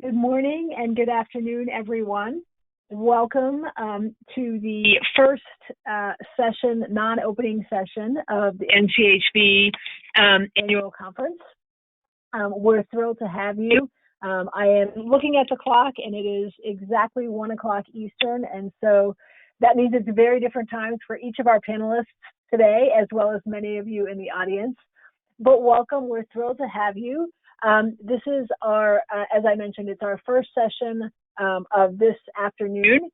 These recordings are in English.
Good morning and good afternoon, everyone. Welcome to the first session, non-opening session of the NCHB annual conference. We're thrilled to have you. I am looking at the clock and it is exactly 1 o'clock Eastern, and so that means it's very different times for each of our panelists today, as well as many of you in the audience. But welcome, we're thrilled to have you. This is our, as I mentioned, it's our first session of this afternoon.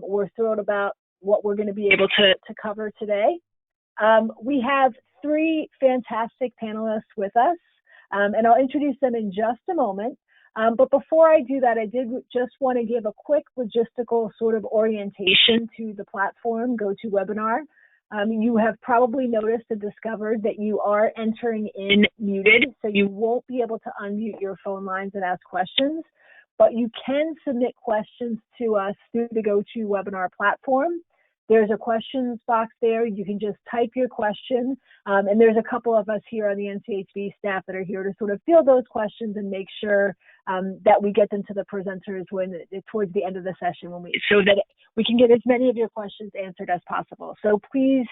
We're thrilled about what we're going to be able to cover today. We have 3 fantastic panelists with us, and I'll introduce them in just a moment. But before I do that, I did just want to give a quick logistical sort of orientation to the platform GoToWebinar. You have probably noticed and discovered that you are entering in muted, so you won't be able to unmute your phone lines and ask questions, but you can submit questions to us through the GoToWebinar platform. There's a questions box there. You can just type your question, and there's a couple of us here on the NCHB staff that are here to sort of field those questions and make sure that we get them to the presenters towards the end of the session, so that we can get as many of your questions answered as possible. So please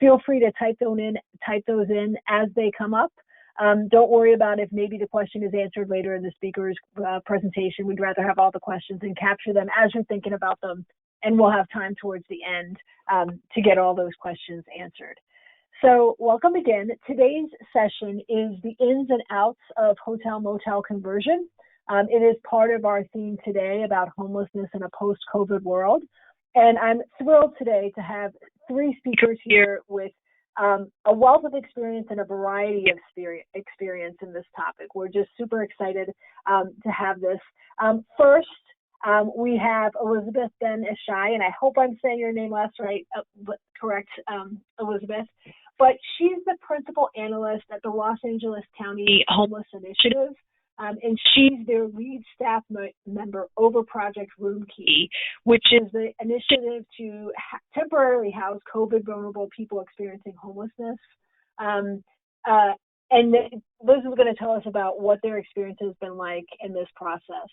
feel free to type those in as they come up. Don't worry about if maybe the question is answered later in the speaker's presentation. We'd rather have all the questions and capture them as you're thinking about them, and we'll have time towards the end to get all those questions answered. So welcome again. Today's session is the ins and outs of hotel-motel conversion. It is part of our theme today about homelessness in a post-COVID world. And I'm thrilled today to have 3 speakers here with a wealth of experience and a variety of experience in this topic. We're just super excited to have this. First, we have Elizabeth Ben-Ishai, and I hope I'm saying your name correct, Elizabeth. But she's the principal analyst at the Los Angeles County Homeless Initiative, and she's their lead staff member over Project Room Key, which is the initiative to temporarily house COVID vulnerable people experiencing homelessness. And Liz is going to tell us about what their experience has been like in this process.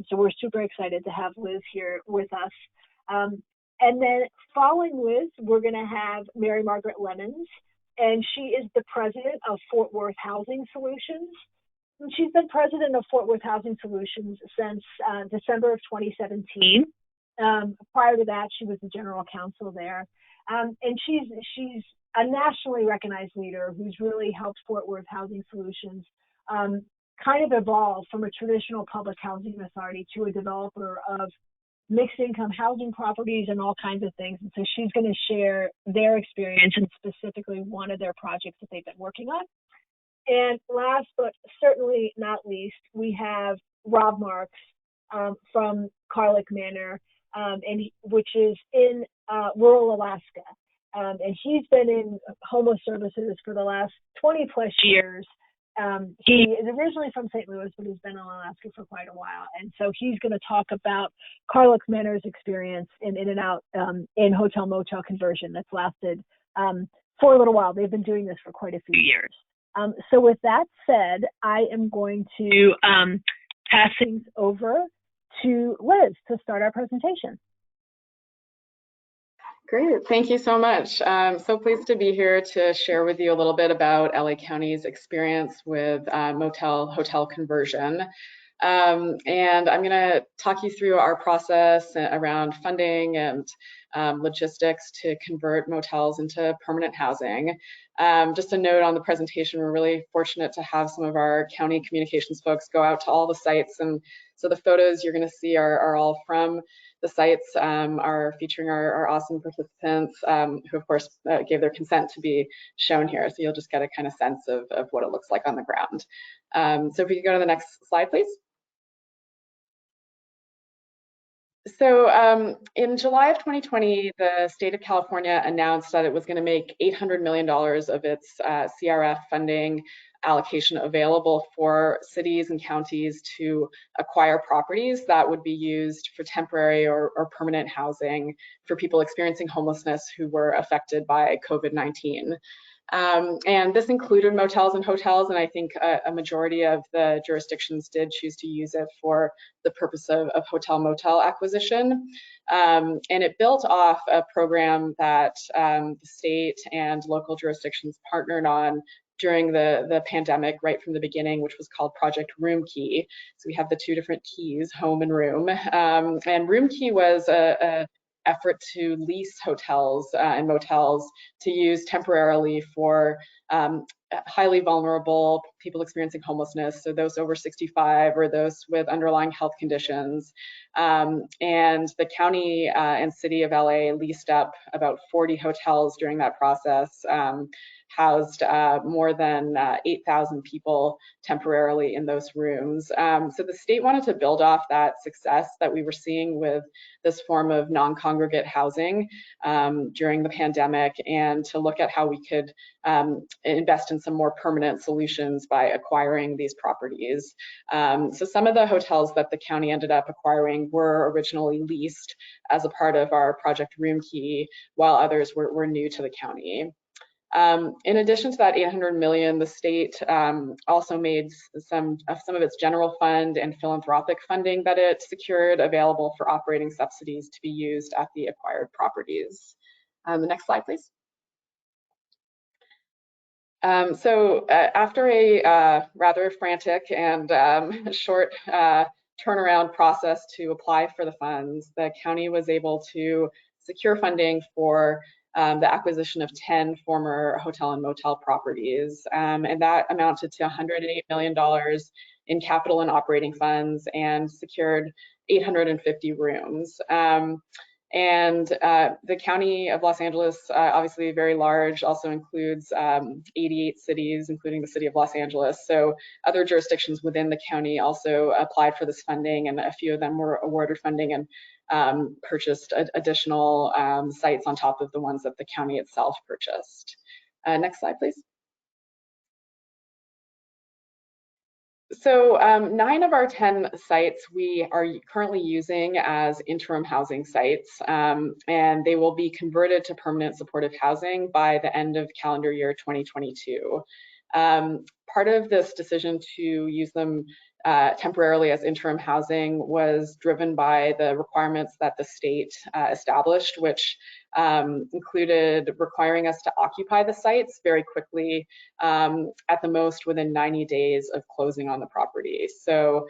So we're super excited to have Liz here with us. And then following Liz, we're going to have Mary Margaret Lemons, and she is the president of Fort Worth Housing Solutions. And she's been president of Fort Worth Housing Solutions since December of 2017. Prior to that, she was the general counsel there. And she's a nationally recognized leader who's really helped Fort Worth Housing Solutions kind of evolve from a traditional public housing authority to a developer of mixed income housing properties and all kinds of things. And so she's going to share their experience and specifically one of their projects that they've been working on. And last but certainly not least, we have Rob Marks from Carlick Manor, which is in rural Alaska. And he's been in homeless services for the last 20 plus years. He is originally from St. Louis, but has been in Alaska for quite a while. And so he's going to talk about Carlick Manor's experience in and out in hotel-motel conversion that's lasted for a little while. They've been doing this for quite a few years. So with that said, I am going to pass things over to Liz to start our presentation. Great, thank you so much. So pleased to be here to share with you a little bit about LA County's experience with motel-hotel conversion. And I'm gonna talk you through our process around funding and logistics to convert motels into permanent housing. Just a note on the presentation, we're really fortunate to have some of our county communications folks go out to all the sites, and so the photos you're gonna see are all from the sites, are featuring our awesome participants who of course gave their consent to be shown here. So you'll just get a kind of sense of what it looks like on the ground. So if we could go to the next slide, please. So in July of 2020, the state of California announced that it was going to make $800 million of its CRF funding allocation available for cities and counties to acquire properties that would be used for temporary or permanent housing for people experiencing homelessness who were affected by COVID-19. And this included motels and hotels, and I think a majority of the jurisdictions did choose to use it for the purpose of hotel-motel acquisition. And it built off a program that the state and local jurisdictions partnered on during the pandemic right from the beginning, which was called Project Room Key. So we have the two different keys, home and room. And Room Key was a effort to lease hotels and motels to use temporarily for highly vulnerable people experiencing homelessness, so those over 65 or those with underlying health conditions. And the county and city of LA leased up about 40 hotels during that process, housed more than 8,000 people temporarily in those rooms. So the state wanted to build off that success that we were seeing with this form of non-congregate housing during the pandemic, and to look at how we could invest in some more permanent solutions by acquiring these properties. So some of the hotels that the county ended up acquiring were originally leased as a part of our Project Room Key, while others were new to the county. In addition to that $800 million, the state also made some of its general fund and philanthropic funding that it secured available for operating subsidies to be used at the acquired properties. The next slide, please. So after a rather frantic and short turnaround process to apply for the funds, the county was able to secure funding for the acquisition of 10 former hotel and motel properties. And that amounted to $108 million in capital and operating funds, and secured 850 rooms. And the County of Los Angeles, obviously very large, also includes 88 cities, including the city of Los Angeles. So other jurisdictions within the county also applied for this funding, and a few of them were awarded funding and purchased additional sites on top of the ones that the county itself purchased. Next slide, please. So 9 of our 10 sites we are currently using as interim housing sites, and they will be converted to permanent supportive housing by the end of calendar year 2022. Part of this decision to use them temporarily as interim housing was driven by the requirements that the state established, which included requiring us to occupy the sites very quickly, at the most within 90 days of closing on the property. So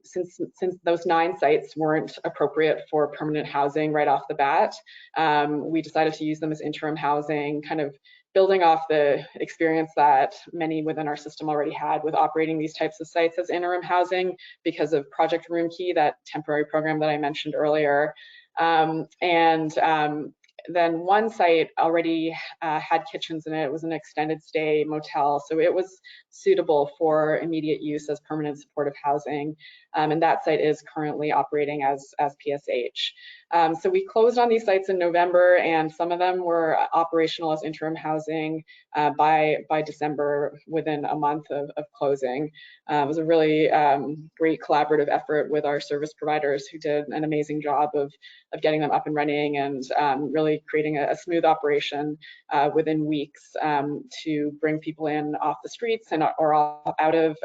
since those 9 sites weren't appropriate for permanent housing right off the bat, we decided to use them as interim housing, kind of building off the experience that many within our system already had with operating these types of sites as interim housing because of Project Room Key, that temporary program that I mentioned earlier. Then one site already had kitchens in it. It was an extended stay motel, so it was suitable for immediate use as permanent supportive housing. And that site is currently operating as PSH. So we closed on these sites in November, and some of them were operational as interim housing by December, within a month of closing. It was a really great collaborative effort with our service providers, who did an amazing job of getting them up and running, and really creating a smooth operation within weeks to bring people in off the streets and or out of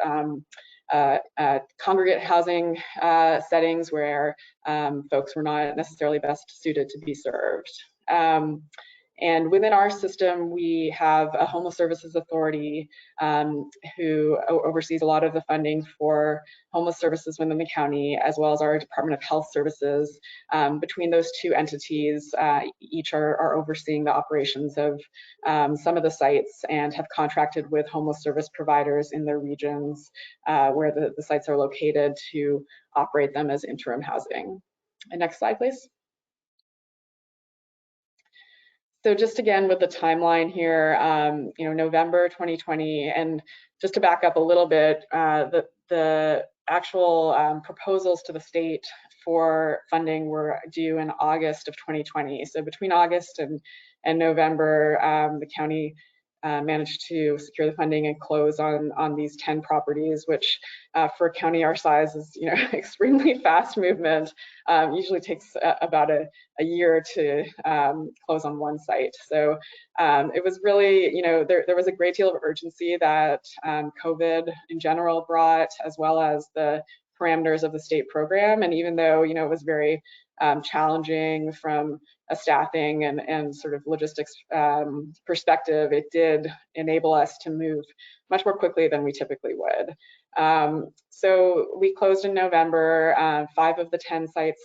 congregate housing settings where folks were not necessarily best suited to be served. And within our system, we have a homeless services authority who oversees a lot of the funding for homeless services within the county, as well as our Department of Health Services. Between those two entities, each are overseeing the operations of some of the sites, and have contracted with homeless service providers in their regions where the sites are located to operate them as interim housing. And next slide, please. So just again with the timeline here, November 2020, and just to back up a little bit, the actual proposals to the state for funding were due in August of 2020. So between August and November, the county managed to secure the funding and close on these 10 properties, which for a county our size is, extremely fast movement. Usually takes about a year to close on one site. So it was really, there was a great deal of urgency that COVID in general brought, as well as the parameters of the state program. And even though, it was very challenging from a staffing and sort of logistics perspective, it did enable us to move much more quickly than we typically would. So we closed in November. 5 of the 10 sites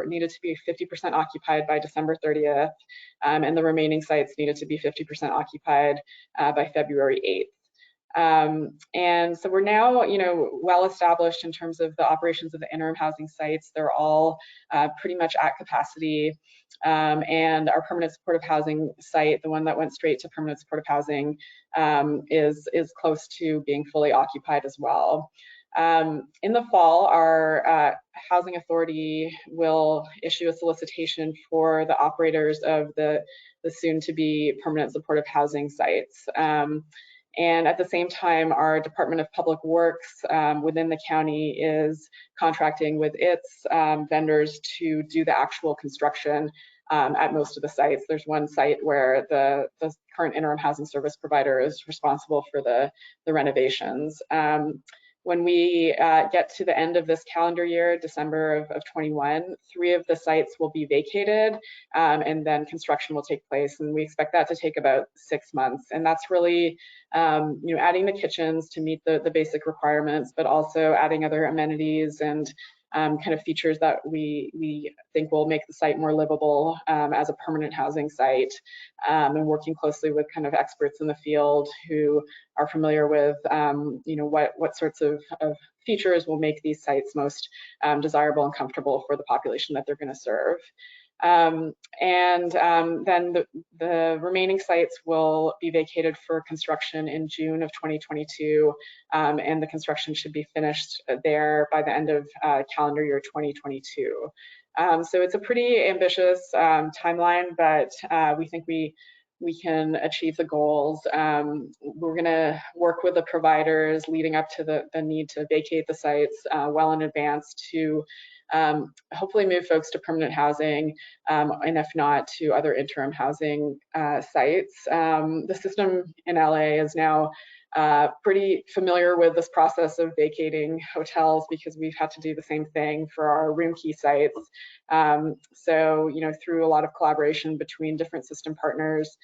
needed to be 50% occupied by December 30th, and the remaining sites needed to be 50% occupied by February 8th. And so we're now, well established in terms of the operations of the interim housing sites. They're all pretty much at capacity. And our permanent supportive housing site, the one that went straight to permanent supportive housing, is close to being fully occupied as well. In the fall, our housing authority will issue a solicitation for the operators of the soon-to-be permanent supportive housing sites. And at the same time, our Department of Public Works within the county is contracting with its vendors to do the actual construction at most of the sites. There's one site where the current interim housing service provider is responsible for the renovations. When we get to the end of this calendar year, December of 21, 3 of the sites will be vacated, and then construction will take place. And we expect that to take about 6 months. And that's really, adding the kitchens to meet the basic requirements, but also adding other amenities and kind of features that we think will make the site more livable as a permanent housing site, and working closely with kind of experts in the field who are familiar with, what sorts of features will make these sites most desirable and comfortable for the population that they're going to serve. Then the remaining sites will be vacated for construction in June of 2022, and the construction should be finished there by the end of calendar year 2022. So it's a pretty ambitious timeline, but we think we can achieve the goals. We're going to work with the providers leading up to the need to vacate the sites well in advance to hopefully move folks to permanent housing, and if not, to other interim housing sites. The system in LA is now pretty familiar with this process of vacating hotels because we've had to do the same thing for our room key sites. So, through a lot of collaboration between different system partners,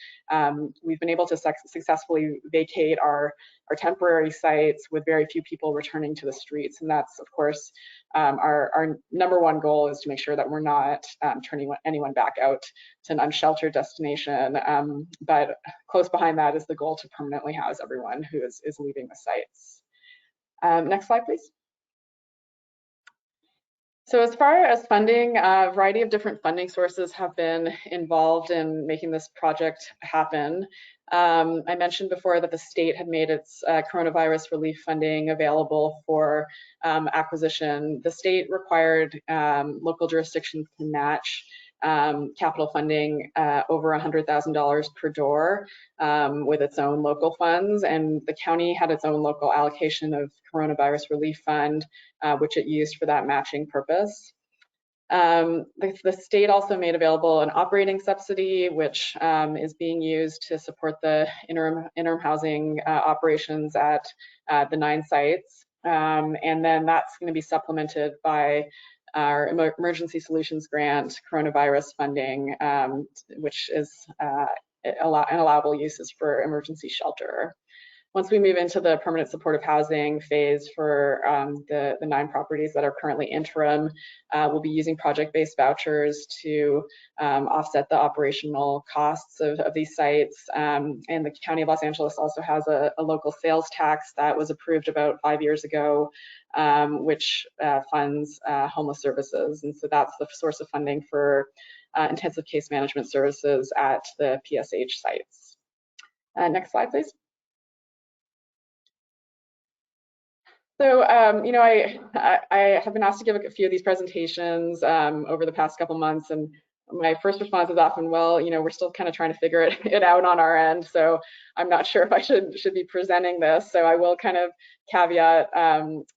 we've been able to successfully vacate our temporary sites with very few people returning to the streets. And that's, of course, our number one goal is to make sure that we're not turning anyone back out to an unsheltered destination. But close behind that is the goal to permanently house everyone who is leaving the sites. Next slide, please. So as far as funding, a variety of different funding sources have been involved in making this project happen. I mentioned before that the state had made its coronavirus relief funding available for acquisition. The state required local jurisdictions to match capital funding over $100,000 per door with its own local funds, and the county had its own local allocation of coronavirus relief fund, which it used for that matching purpose. The state also made available an operating subsidy, which is being used to support the interim housing operations at the 9 sites, and then that's going to be supplemented by our Emergency Solutions Grant coronavirus funding, which is an allowable uses for emergency shelter. Once we move into the permanent supportive housing phase for the 9 properties that are currently interim, we'll be using project-based vouchers to offset the operational costs of these sites. And the County of Los Angeles also has a local sales tax that was approved about 5 years ago, which funds homeless services. And so that's the source of funding for intensive case management services at the PSH sites. Next slide, please. So, I have been asked to give a few of these presentations over the past couple months, and my first response is often, well, we're still kind of trying to figure it out on our end, so I'm not sure if I should be presenting this. So I will kind of caveat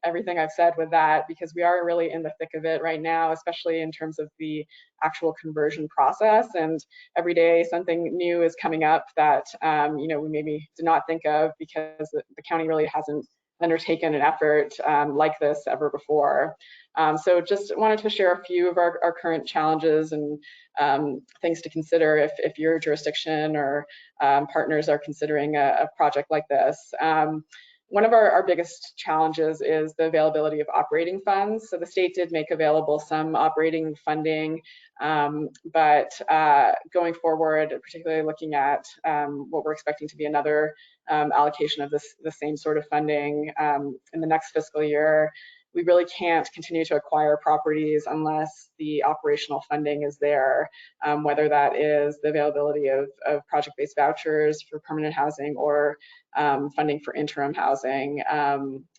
everything I've said with that, because we are really in the thick of it right now, especially in terms of the actual conversion process. And every day something new is coming up that we maybe did not think of, because the county really hasn't undertaken an effort like this ever before. So just wanted to share a few of our current challenges and things to consider if your jurisdiction or partners are considering a project like this. One of our biggest challenges is the availability of operating funds. So the state did make available some operating funding, but going forward, particularly looking at what we're expecting to be another allocation of the same sort of funding in the next fiscal year, we really can't continue to acquire properties unless the operational funding is there, whether that is the availability of project-based vouchers for permanent housing or funding for interim housing.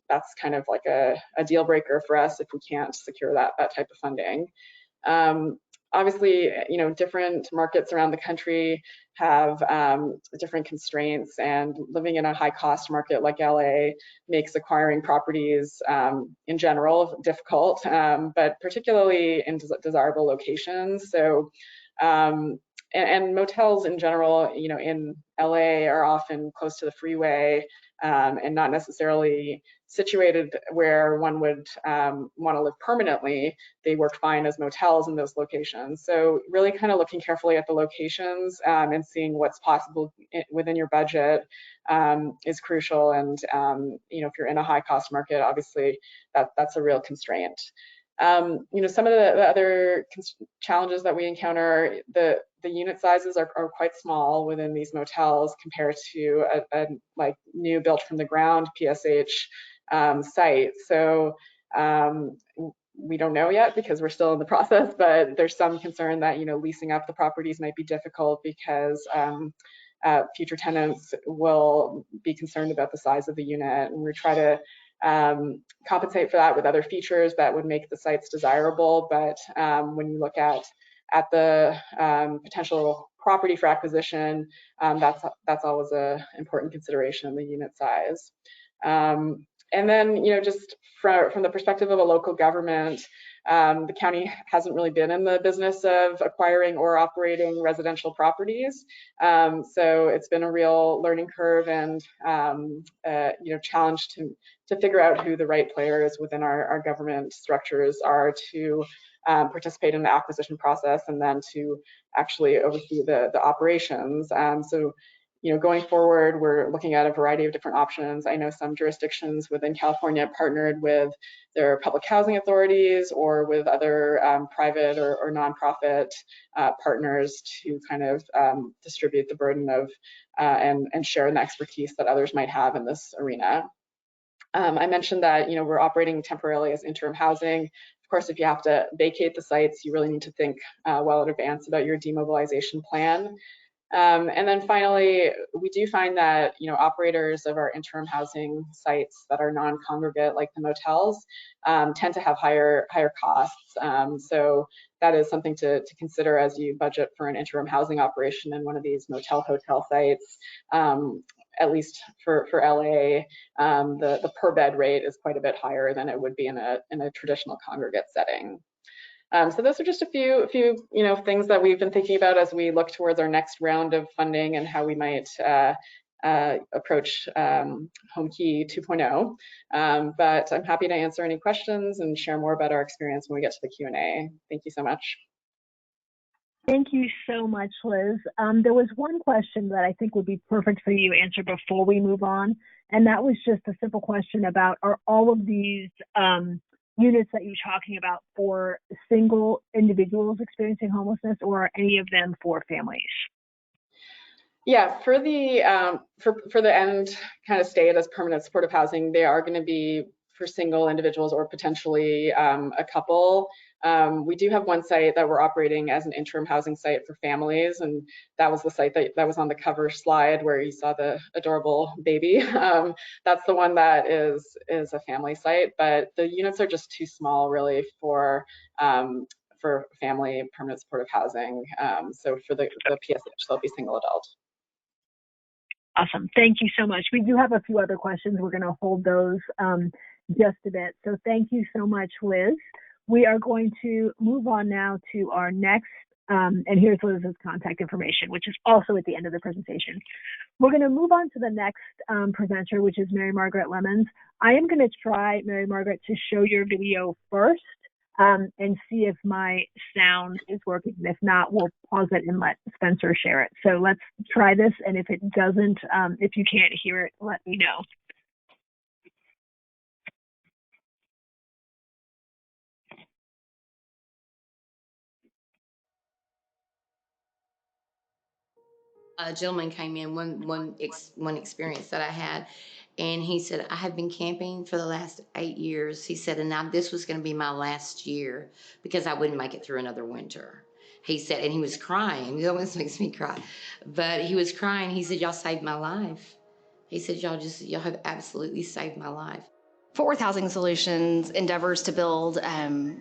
That's kind of like a deal breaker for us if we can't secure that type of funding. Obviously, different markets around the country have different constraints, and living in a high-cost market like LA makes acquiring properties in general difficult, but particularly in desirable locations. So, and motels in general, in LA are often close to the freeway and not necessarily situated where one would want to live permanently. They work fine as motels in those locations. So really kind of looking carefully at the locations and seeing what's possible within your budget is crucial. And if you're in a high cost market, obviously that's a real constraint. Some of the other challenges that we encounter, the unit sizes are quite small within these motels compared to a like new built from the ground PSH site. So we don't know yet because we're still in the process, but there's some concern that leasing up the properties might be difficult because future tenants will be concerned about the size of the unit, and we try to compensate for that with other features that would make the sites desirable. But when you look at the potential property for acquisition, that's always an important consideration, the unit size. And then, just from the perspective of a local government, the county hasn't really been in the business of acquiring or operating residential properties. So it's been a real learning curve and, challenge to figure out who the right players within our government structures are to participate in the acquisition process and then to actually oversee the operations. So going forward, we're looking at a variety of different options. I know some jurisdictions within California partnered with their public housing authorities or with other private or nonprofit partners to kind of distribute the burden of and share the expertise that others might have in this arena. I mentioned that we're operating temporarily as interim housing. Of course, if you have to vacate the sites, you really need to think well in advance about your demobilization plan. And then finally, we do find that operators of our interim housing sites that are non-congregate, like the motels, tend to have higher costs. So that is something to consider as you budget for an interim housing operation in one of these motel hotel sites. At least for LA, the per bed rate is quite a bit higher than it would be in a traditional congregate setting. So those are just a few things that we've been thinking about as we look towards our next round of funding and how we might approach Home Key 2.0. But I'm happy to answer any questions and share more about our experience when we get to the Q&A. Thank you so much. Thank you so much, Liz. There was one question that I think would be perfect for you to answer before we move on, and that was just a simple question about, are all of these units that you're talking about for single individuals experiencing homelessness, or are any of them for families? Yeah, for the end kind of state as permanent supportive housing, they are going to be for single individuals or potentially a couple. We do have one site that we're operating as an interim housing site for families, and that was the site that was on the cover slide where you saw the adorable baby. That's the one that is a family site, but the units are just too small really for for family permanent supportive housing. So for the PSH, they'll be single adult. Awesome. Thank you so much. We do have a few other questions. We're going to hold those just a bit. So thank you so much, Liz. We are going to move on now to our next, and here's Liz's contact information, which is also at the end of the presentation. We're going to move on to the next presenter, which is Mary Margaret Lemons. I am going to try, Mary Margaret, to show your video first and see if my sound is working. If not, we'll pause it and let Spencer share it. So let's try this, and if it doesn't, if you can't hear it, let me know. A gentleman came in, one experience that I had, and he said, I have been camping for the last 8 years. He said, and now this was going to be my last year because I wouldn't make it through another winter. He said, and he was crying. It almost makes me cry. But he was crying. He said, y'all saved my life. He said, y'all have absolutely saved my life. Fort Worth Housing Solutions endeavors to build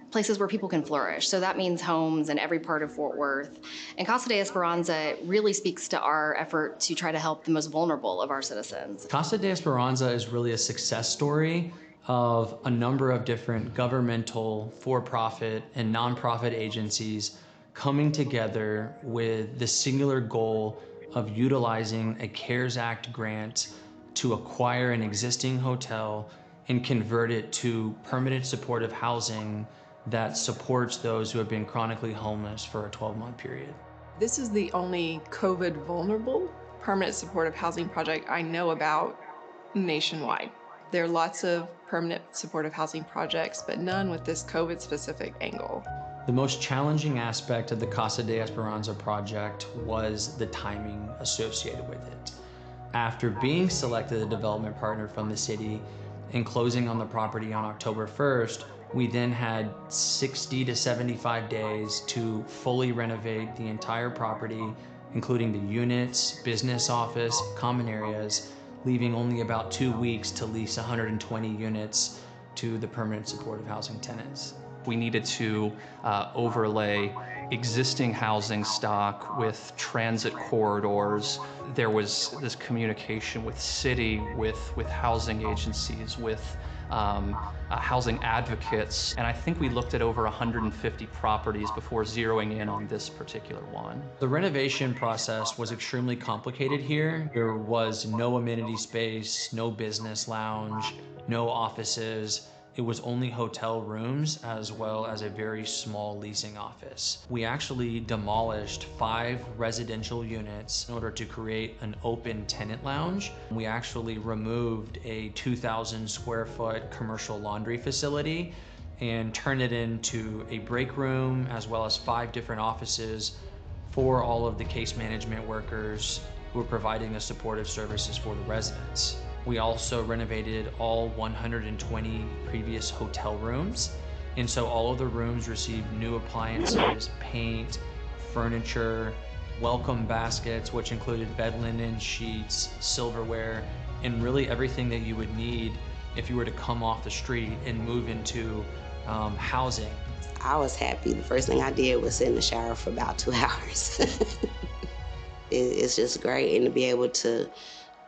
places where people can flourish. So that means homes in every part of Fort Worth. And Casa de Esperanza really speaks to our effort to try to help the most vulnerable of our citizens. Casa de Esperanza is really a success story of a number of different governmental, for-profit, and nonprofit agencies coming together with the singular goal of utilizing a CARES Act grant to acquire an existing hotel and convert it to permanent supportive housing that supports those who have been chronically homeless for a 12-month period. This is the only COVID vulnerable permanent supportive housing project I know about nationwide. There are lots of permanent supportive housing projects, but none with this COVID specific angle. The most challenging aspect of the Casa de Esperanza project was the timing associated with it. After being selected a development partner from the city and closing on the property on October 1st, we then had 60 to 75 days to fully renovate the entire property, including the units, business office, common areas, leaving only about 2 weeks to lease 120 units to the permanent supportive housing tenants. We needed to overlay existing housing stock with transit corridors. There was this communication with city, with housing agencies, with housing advocates, and I think we looked at over 150 properties before zeroing in on this particular one. The renovation process was extremely complicated here. There was no amenity space, no business lounge, no offices. It was only hotel rooms as well as a very small leasing office. We actually demolished 5 residential units in order to create an open tenant lounge. We actually removed a 2,000 square foot commercial laundry facility and turned it into a break room as well as 5 different offices for all of the case management workers who are providing the supportive services for the residents. We also renovated all 120 previous hotel rooms. And so all of the rooms received new appliances, paint, furniture, welcome baskets, which included bed linen, sheets, silverware, and really everything that you would need if you were to come off the street and move into housing. I was happy. The first thing I did was sit in the shower for about 2 hours. It's just great, and to be able to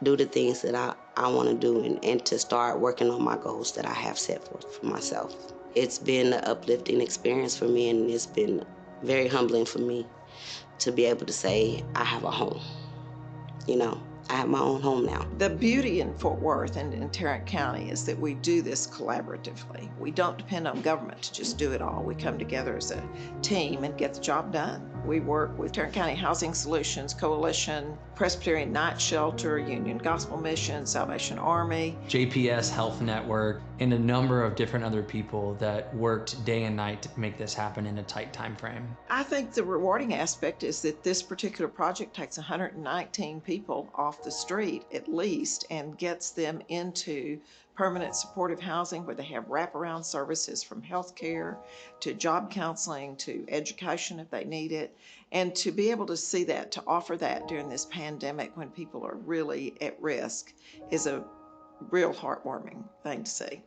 do the things that I want to do and to start working on my goals that I have set forth for myself. It's been an uplifting experience for me, and it's been very humbling for me to be able to say I have a home. You know, I have my own home now. The beauty in Fort Worth and in Tarrant County is that we do this collaboratively. We don't depend on government to just do it all. We come together as a team and get the job done. We work with Tarrant County Housing Solutions Coalition, Presbyterian Night Shelter, Union Gospel Mission, Salvation Army, JPS Health Network, and a number of different other people that worked day and night to make this happen in a tight time frame. I think the rewarding aspect is that this particular project takes 119 people off the street at least and gets them into permanent supportive housing where they have wraparound services from health care to job counseling to education if they need it. And to be able to see that, to offer that during this pandemic when people are really at risk is a real heartwarming thing to see.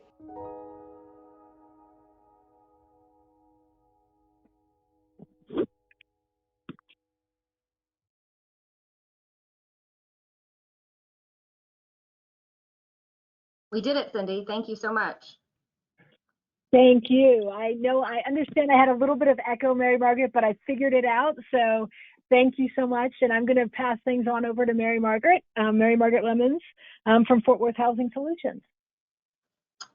We did it, Cindy. Thank you so much. Thank you. I understand I had a little bit of echo, Mary Margaret, but I figured it out. So thank you so much. And I'm going to pass things on over to Mary Margaret Lemons from Fort Worth Housing Solutions.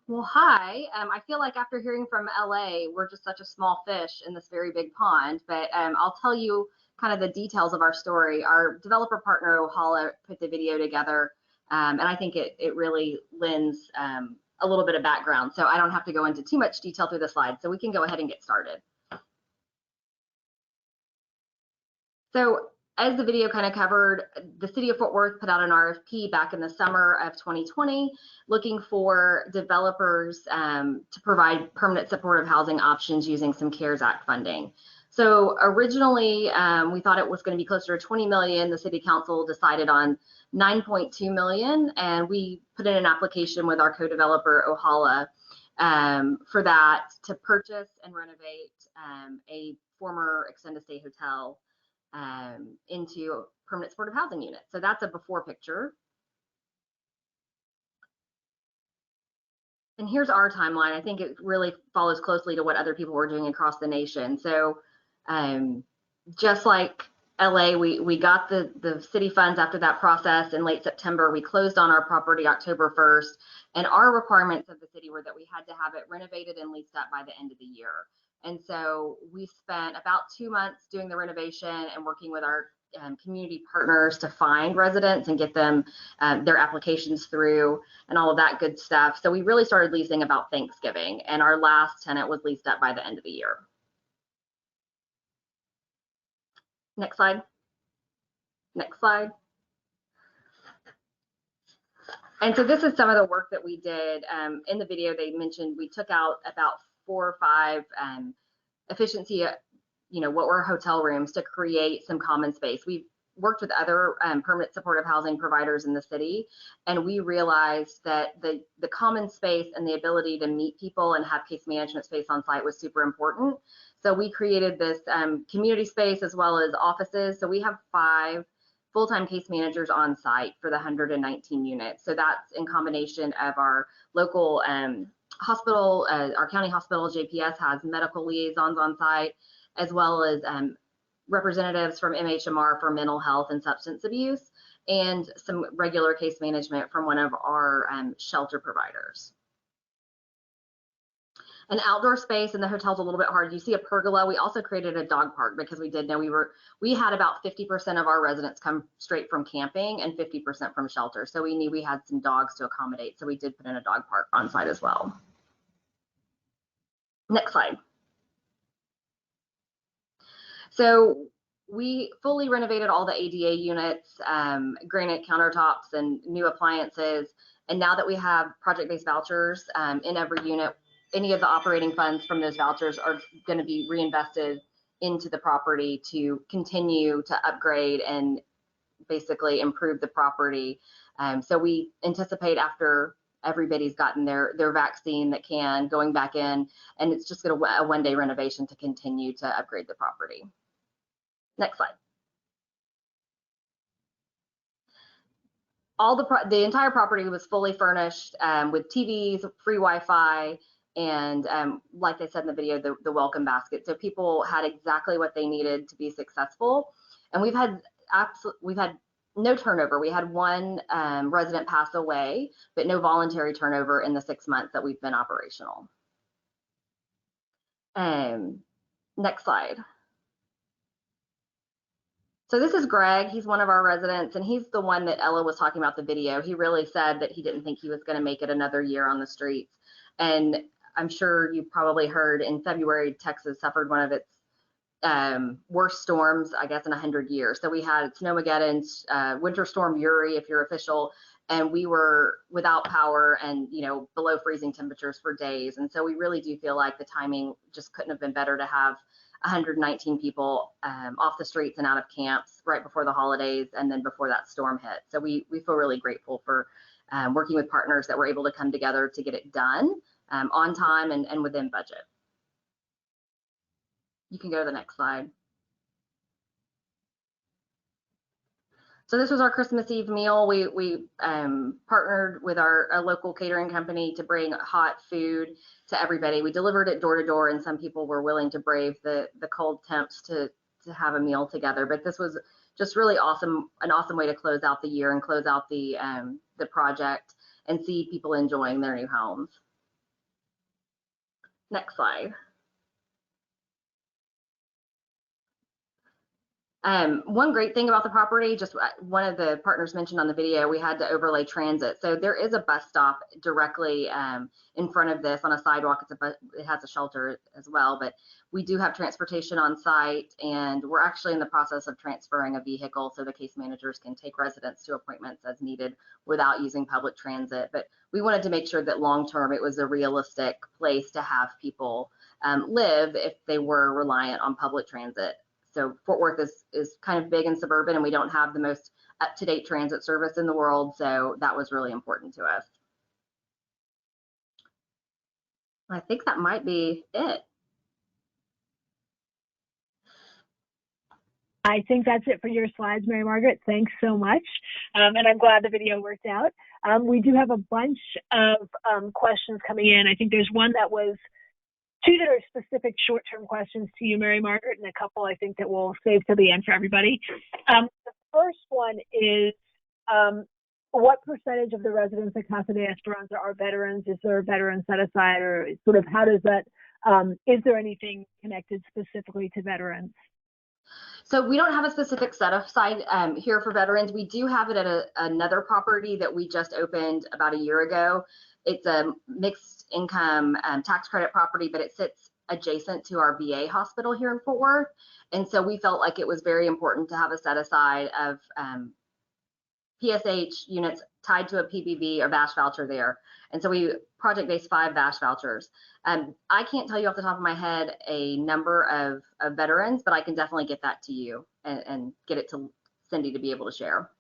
Well, hi. I feel like after hearing from LA, we're just such a small fish in this very big pond, but I'll tell you kind of the details of our story. Our developer partner, Ohala, put the video together, and I think it really lends a little bit of background, so I don't have to go into too much detail through the slides, so we can go ahead and get started. So as the video kind of covered, the city of Fort Worth put out an RFP back in the summer of 2020, looking for developers to provide permanent supportive housing options using some CARES Act funding. So originally, we thought it was going to be closer to 20 million. The city council decided on 9.2 million, and we put in an application with our co-developer Ohala for that to purchase and renovate a former extended stay hotel into permanent supportive housing units. So that's a before picture. And here's our timeline. I think it really follows closely to what other people were doing across the nation. So just like LA, we got the city funds after that process in late September. We closed on our property October 1st. And our requirements of the city were that we had to have it renovated and leased up by the end of the year. And so we spent about 2 months doing the renovation and working with our community partners to find residents and get them their applications through and all of that good stuff. So we really started leasing about Thanksgiving, and our last tenant was leased up by the end of the year. Next slide. Next slide. And so this is some of the work that we did. In the video, they mentioned we took out about 4 or 5 efficiency, what were hotel rooms to create some common space. We've worked with other permanent supportive housing providers in the city, and we realized that the common space and the ability to meet people and have case management space on site was super important. So we created this community space as well as offices. So we have 5 full-time case managers on site for the 119 units. So that's in combination of our local hospital, our county hospital, JPS, has medical liaisons on site, as well as representatives from MHMR for mental health and substance abuse, and some regular case management from one of our shelter providers. An outdoor space in the hotel's a little bit hard. You see a pergola. We also created a dog park because we did know we had about 50% of our residents come straight from camping and 50% from shelter. So we knew we had some dogs to accommodate. So we did put in a dog park on site as well. Next slide. So we fully renovated all the ADA units, granite countertops and new appliances. And now that we have project-based vouchers in every unit, any of the operating funds from those vouchers are going to be reinvested into the property to continue to upgrade and basically improve the property. So we anticipate after everybody's gotten their vaccine that can going back in, and it's just going to a one-day renovation to continue to upgrade the property. Next slide. The entire property was fully furnished with TVs, free Wi-Fi, and like I said in the video, the welcome basket. So people had exactly what they needed to be successful. And we've had no turnover. We had 1 resident pass away, but no voluntary turnover in the 6 months that we've been operational. Next slide. So this is Greg. He's one of our residents, and he's the one that Ella was talking about the video. He really said that he didn't think he was going to make it another year on the streets. And I'm sure you probably heard in February, Texas suffered one of its worst storms, I guess, in 100 years. So we had Snowmageddon, Winter Storm Uri, if you're official, and we were without power and, below freezing temperatures for days. And so we really do feel like the timing just couldn't have been better to have 119 people off the streets and out of camps right before the holidays and then before that storm hit. So we feel really grateful for working with partners that were able to come together to get it done on time and within budget. You can go to the next slide. So this was our Christmas Eve meal. We partnered with a local catering company to bring hot food to everybody. We delivered it door to door, and some people were willing to brave the cold temps to have a meal together. But this was just really awesome, an awesome way to close out the year and close out the project and see people enjoying their new homes. Next slide. One great thing about the property, just one of the partners mentioned on the video, we had to overlay transit. So there is a bus stop directly in front of this on a sidewalk. It has a shelter as well, but we do have transportation on site, and we're actually in the process of transferring a vehicle so the case managers can take residents to appointments as needed without using public transit. But we wanted to make sure that long-term it was a realistic place to have people live if they were reliant on public transit. So Fort Worth is kind of big and suburban, and we don't have the most up-to-date transit service in the world, so that was really important to us. I think that might be it. I think that's it for your slides, Mary Margaret. Thanks so much. And I'm glad the video worked out. We do have a bunch of questions coming in. I think there's one that was two that are specific short-term questions to you, Mary Margaret, and a couple I think that we'll save to the end for everybody. The first one is, what percentage of the residents at Casa de Esperanza are veterans? Is there a veteran set aside, or sort of how does that, is there anything connected specifically to veterans? So we don't have a specific set aside here for veterans. We do have it at another property that we just opened about a year ago. It's a mixed income tax credit property, but it sits adjacent to our VA hospital here in Fort Worth. And so we felt like it was very important to have a set aside of PSH units tied to a PBV or VASH voucher there. And so we project-based 5 VASH vouchers. I can't tell you off the top of my head a number of veterans, but I can definitely get that to you and get it to Cindy to be able to share.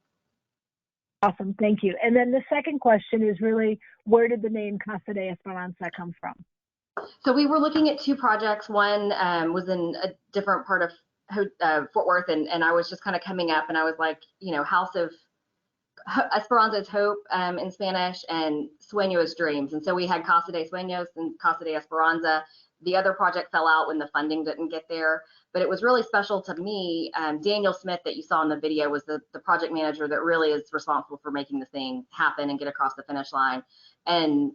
Awesome, thank you. And then the second question is really, where did the name Casa de Esperanza come from? So we were looking at 2 projects. One was in a different part of Fort Worth, and I was just kind of coming up, and I was like, you know, House of Esperanza is hope in Spanish, and Sueño is dreams. And so we had Casa de Sueños and Casa de Esperanza. The other project fell out when the funding didn't get there, but it was really special to me. Daniel Smith that you saw in the video was the project manager that really is responsible for making the thing happen and get across the finish line. And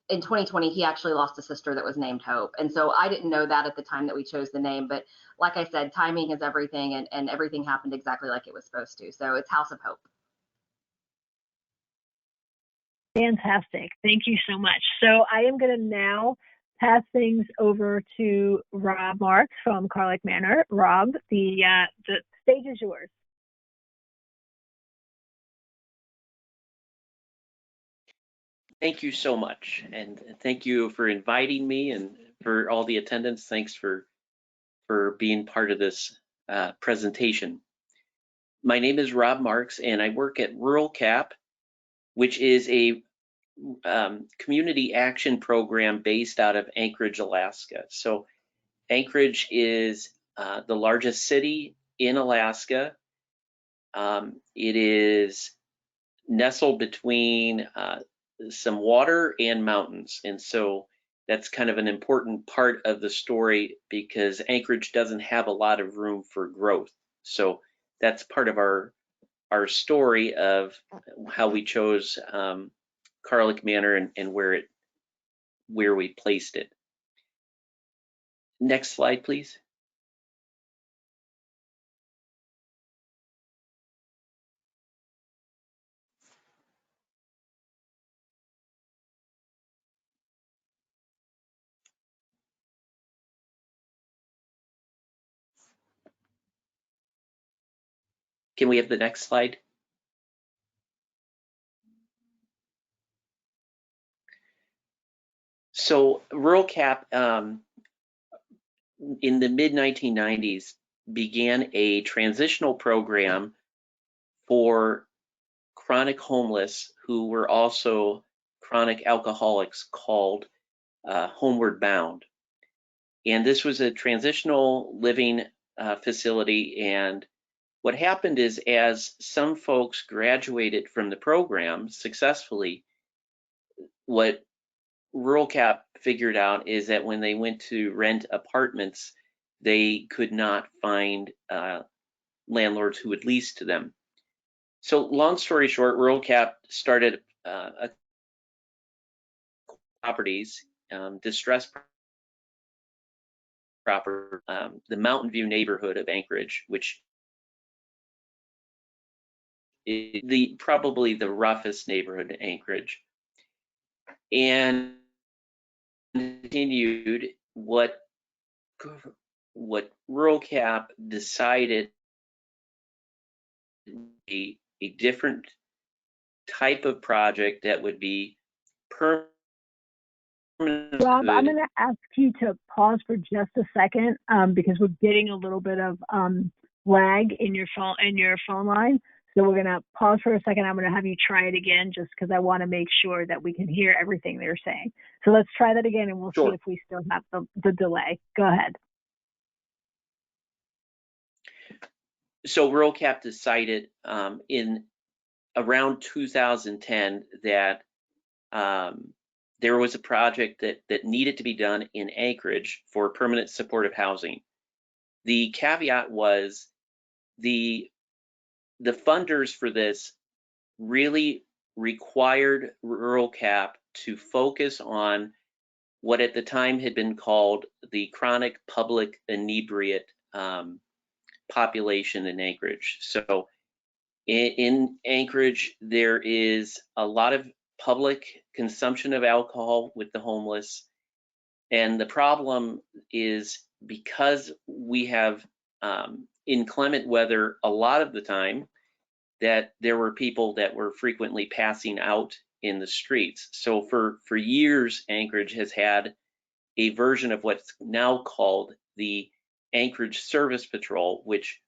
in 2020, he actually lost a sister that was named Hope. And so I didn't know that at the time that we chose the name, but like I said, timing is everything, and everything happened exactly like it was supposed to. So it's House of Hope. Fantastic. Thank you so much. So I am going to now pass things over to Rob Marks from Carlick Manor. Rob, the stage is yours. Thank you so much. And thank you for inviting me, and for all the attendants. Thanks for being part of this presentation. My name is Rob Marks, and I work at Rural Cap, which is a community action program based out of Anchorage, Alaska. So Anchorage is the largest city in Alaska. It is nestled between some water and mountains, and so that's kind of an important part of the story, because Anchorage doesn't have a lot of room for growth. So that's part of our story of how we chose Carlick Manor and where we placed it. Next slide, please. Can we have the next slide? So Rural Cap in the mid-1990s began a transitional program for chronic homeless who were also chronic alcoholics, called Homeward Bound. And this was a transitional living facility, and What happened is, as some folks graduated from the program successfully, what Rural Cap figured out is that when they went to rent apartments, they could not find landlords who would lease to them. So long story short, Rural Cap started properties, distressed property, the Mountain View neighborhood of Anchorage, which is probably the roughest neighborhood in Anchorage, and continued what Rural Cap decided a different type of project that would be permanent. Rob, I'm going to ask you to pause for just a second because we're getting a little bit of lag in your phone line. So we're going to pause for a second. I'm going to have you try it again just because I want to make sure that we can hear everything they're saying. So let's try that again and we'll see if we still have the delay. Go ahead. So Rural Cap decided in around 2010 that there was a project that needed to be done in Anchorage for permanent supportive housing. The caveat was the funders for this really required Rural Cap to focus on what at the time had been called the chronic public inebriate population in Anchorage. So in Anchorage, there is a lot of public consumption of alcohol with the homeless. And the problem is because we have inclement weather a lot of the time, that there were people that were frequently passing out in the streets. So for years, Anchorage has had a version of what's now called the Anchorage Service Patrol, which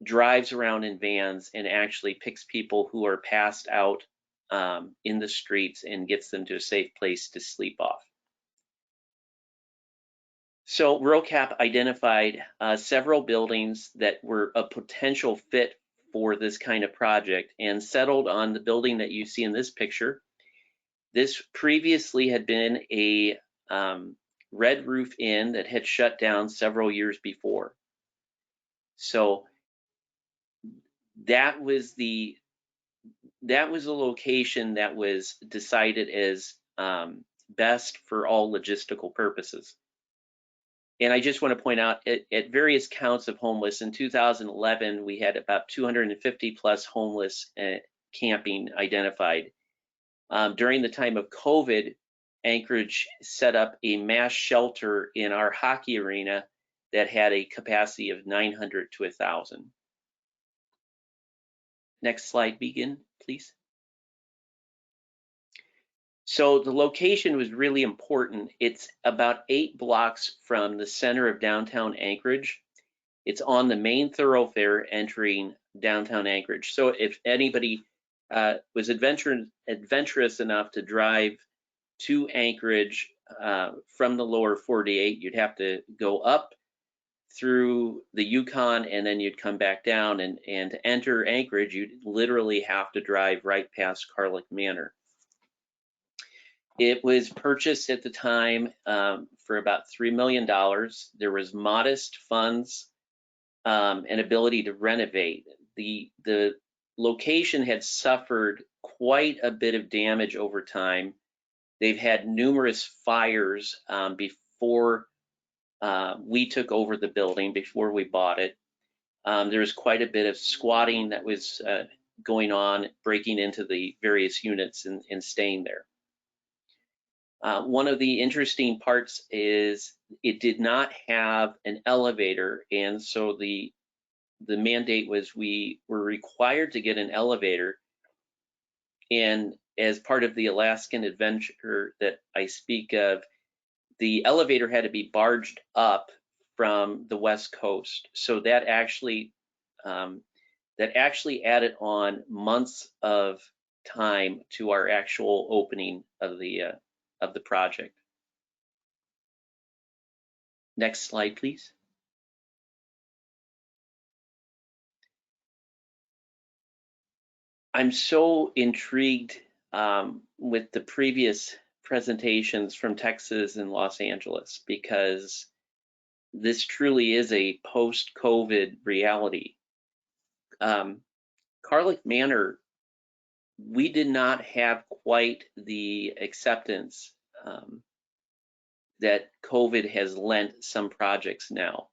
drives around in vans and actually picks people who are passed out in the streets and gets them to a safe place to sleep off. So Rural Cap identified several buildings that were a potential fit for this kind of project and settled on the building that you see in this picture. This previously had been a Red Roof Inn that had shut down several years before. So that was the location that was decided as best for all logistical purposes. And I just want to point out, at various counts of homeless, in 2011, we had about 250 plus homeless camping identified. During the time of COVID, Anchorage set up a mass shelter in our hockey arena that had a capacity of 900 to 1,000. Next slide, begin, please. So the location was really important. It's about 8 blocks from the center of downtown Anchorage. It's on the main thoroughfare entering downtown Anchorage. So if anybody was adventurous enough to drive to Anchorage from the lower 48, you'd have to go up through the Yukon and then you'd come back down, and to enter Anchorage, you'd literally have to drive right past Carlick Manor. It was purchased at the time for about $3 million. There was modest funds and ability to renovate. The location had suffered quite a bit of damage over time. They've had numerous fires before we took over the building, before we bought it. There was quite a bit of squatting that was going on, breaking into the various units and staying there. One of the interesting parts is it did not have an elevator, and so the mandate was we were required to get an elevator. And as part of the Alaskan adventure that I speak of, the elevator had to be barged up from the West Coast. So that actually added on months of time to our actual opening of the project. Next slide, please. I'm so intrigued with the previous presentations from Texas and Los Angeles, because this truly is a post-COVID reality. Carlick Manor, we did not have quite the acceptance that COVID has lent some projects now.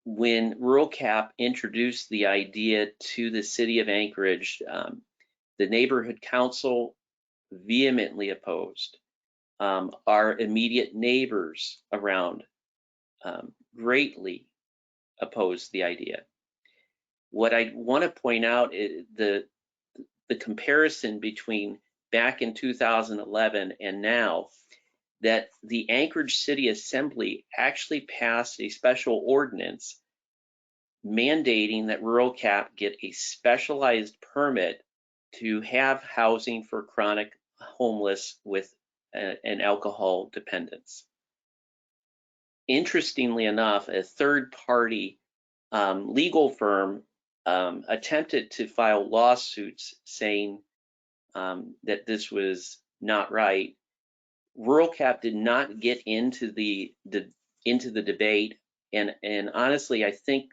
When Rural Cap introduced the idea to the city of Anchorage, the neighborhood council vehemently opposed. Our immediate neighbors around greatly opposed the idea. What I want to point out is the comparison between back in 2011 and now, that the Anchorage City Assembly actually passed a special ordinance mandating that Rural Cap get a specialized permit to have housing for chronic homeless with an alcohol dependence. Interestingly enough, a third-party legal firm attempted to file lawsuits saying that this was not right. Rural Cap did not get into the debate, and honestly, I think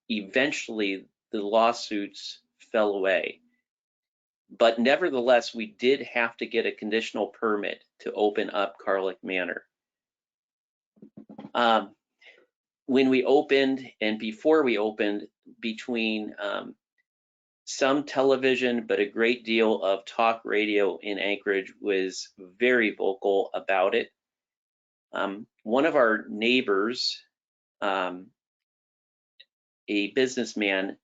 eventually the lawsuits fell away. But nevertheless, we did have to get a conditional permit to open up Carlick Manor. When we opened and before we opened, between some television, but a great deal of talk radio in Anchorage was very vocal about it. One of our neighbors, a businessman,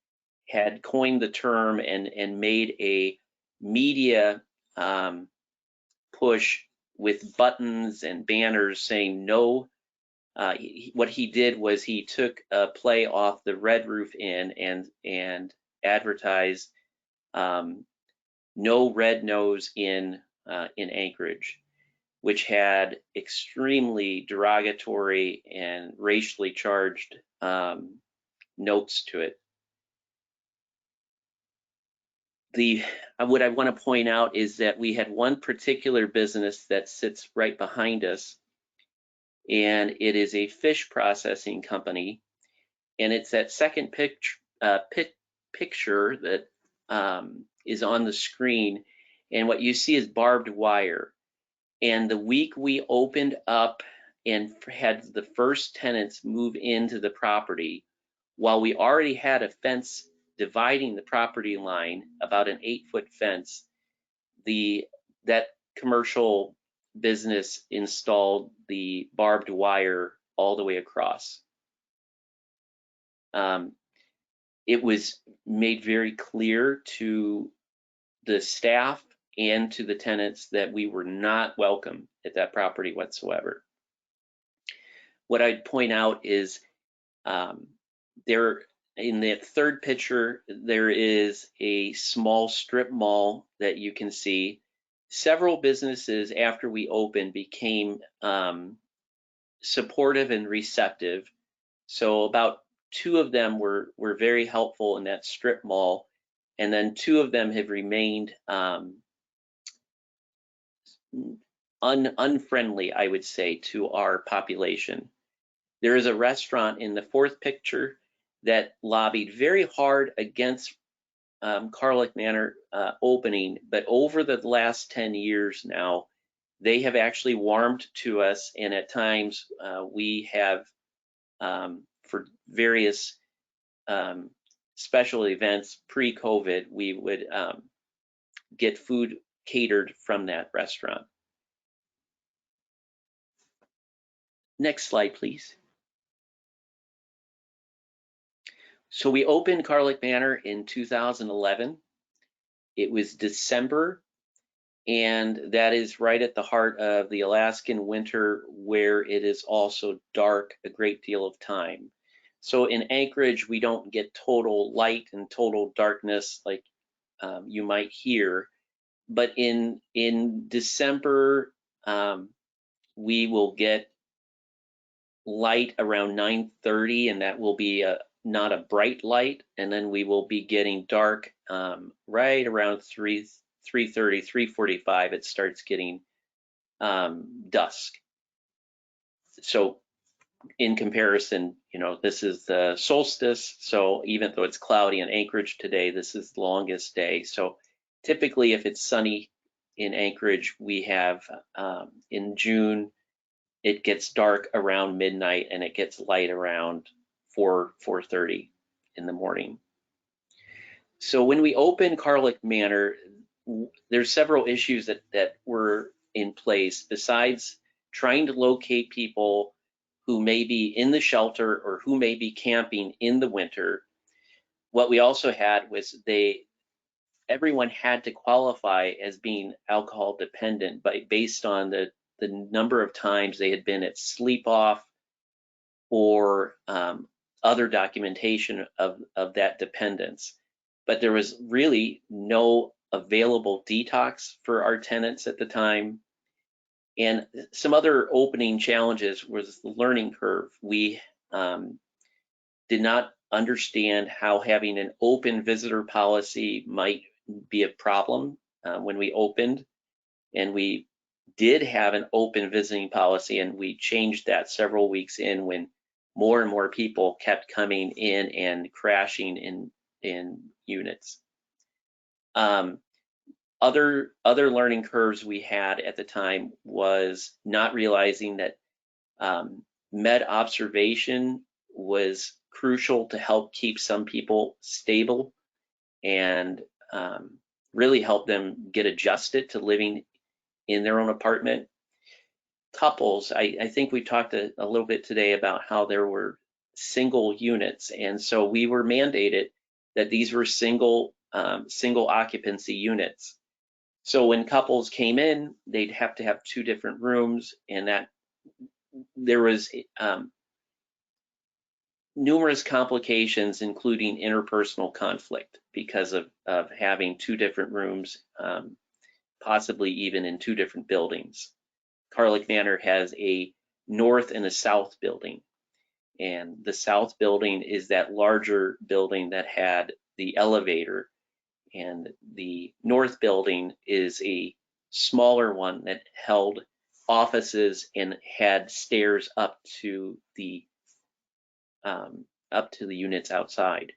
had coined the term and made a media push with buttons and banners saying no. What he did was he took a play off the Red Roof Inn and advertised no red nose in Anchorage, which had extremely derogatory and racially charged notes to it. What I want to point out is that we had one particular business that sits right behind us, and it is a fish processing company, and it's that second picture that is on the screen, and what you see is barbed wire. And the week we opened up and had the first tenants move into the property, while we already had a fence dividing the property line, about an 8-foot fence, that commercial business installed the barbed wire all the way across. It was made very clear to the staff and to the tenants that we were not welcome at that property whatsoever. What I'd point out is there, in the third picture, there is a small strip mall that you can see. Several businesses after we opened became supportive and receptive. So about 2 of them were very helpful in that strip mall, and then 2 of them have remained unfriendly, I would say, to our population. There is a restaurant in the 4th picture that lobbied very hard against Carlick Manor opening, but over the last 10 years now, they have actually warmed to us, and at times we have, for various special events pre-COVID, we would get food catered from that restaurant. Next slide, please. So we opened Carlick Manor in 2011. It was December, and that is right at the heart of the Alaskan winter, where it is also dark a great deal of time. So in Anchorage, we don't get total light and total darkness like you might hear, but in December, we will get light around 9:30, and that will be not a bright light, and then we will be getting dark right around 3:30, 3:45. It starts getting dusk. So in comparison, this is the solstice. So even though it's cloudy in Anchorage today, this is the longest day. So typically, if it's sunny in Anchorage, we have in June, it gets dark around midnight and it gets light around 4:30 in the morning. So when we opened Carlick Manor, there's several issues that were in place besides trying to locate people who may be in the shelter or who may be camping in the winter. What we also had was everyone had to qualify as being alcohol dependent based on the number of times they had been at sleep off or other documentation of that dependence. But there was really no available detox for our tenants at the time. And some other opening challenges was the learning curve. We did not understand how having an open visitor policy might be a problem when we opened. And we did have an open visiting policy, and we changed that several weeks in when more and more people kept coming in and crashing in units. Other learning curves we had at the time was not realizing that med observation was crucial to help keep some people stable and really help them get adjusted to living in their own apartment. Couples, I think we talked a little bit today about how there were single units, and so we were mandated that these were single occupancy units. So when couples came in, they'd have to have 2 different rooms, and that there was numerous complications, including interpersonal conflict, because of having 2 different rooms, possibly even in 2 different buildings. Carlick Manor has a north and a south building, and the south building is that larger building that had the elevator, and the north building is a smaller one that held offices and had stairs up to the units outside.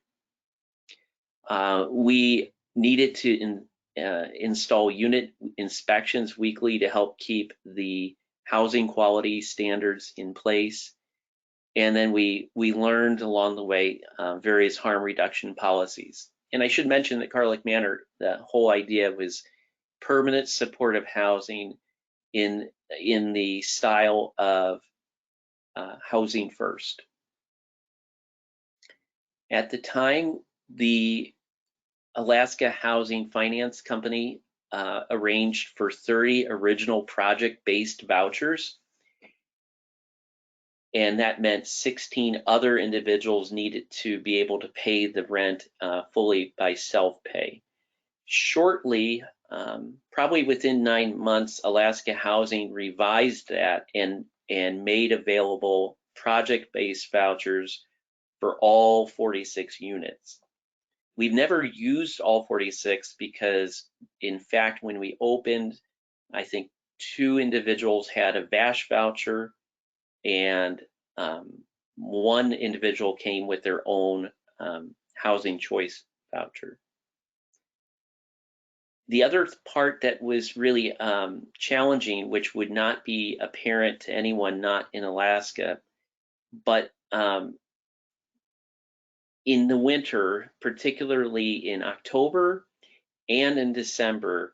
We needed to install unit inspections weekly to help keep the housing quality standards in place. And then we learned along the way various harm reduction policies. And I should mention that Carlick Manor, the whole idea was permanent supportive housing in the style of housing first. At the time, the Alaska Housing Finance Company arranged for 30 original project-based vouchers, and that meant 16 other individuals needed to be able to pay the rent fully by self-pay. Shortly, probably within 9 months, Alaska Housing revised that and made available project-based vouchers for all 46 units. We've never used all 46 because, in fact, when we opened, I think 2 individuals had a VASH voucher, and 1 individual came with their own housing choice voucher. The other part that was really challenging, which would not be apparent to anyone not in Alaska, but in the winter, particularly in October and in December,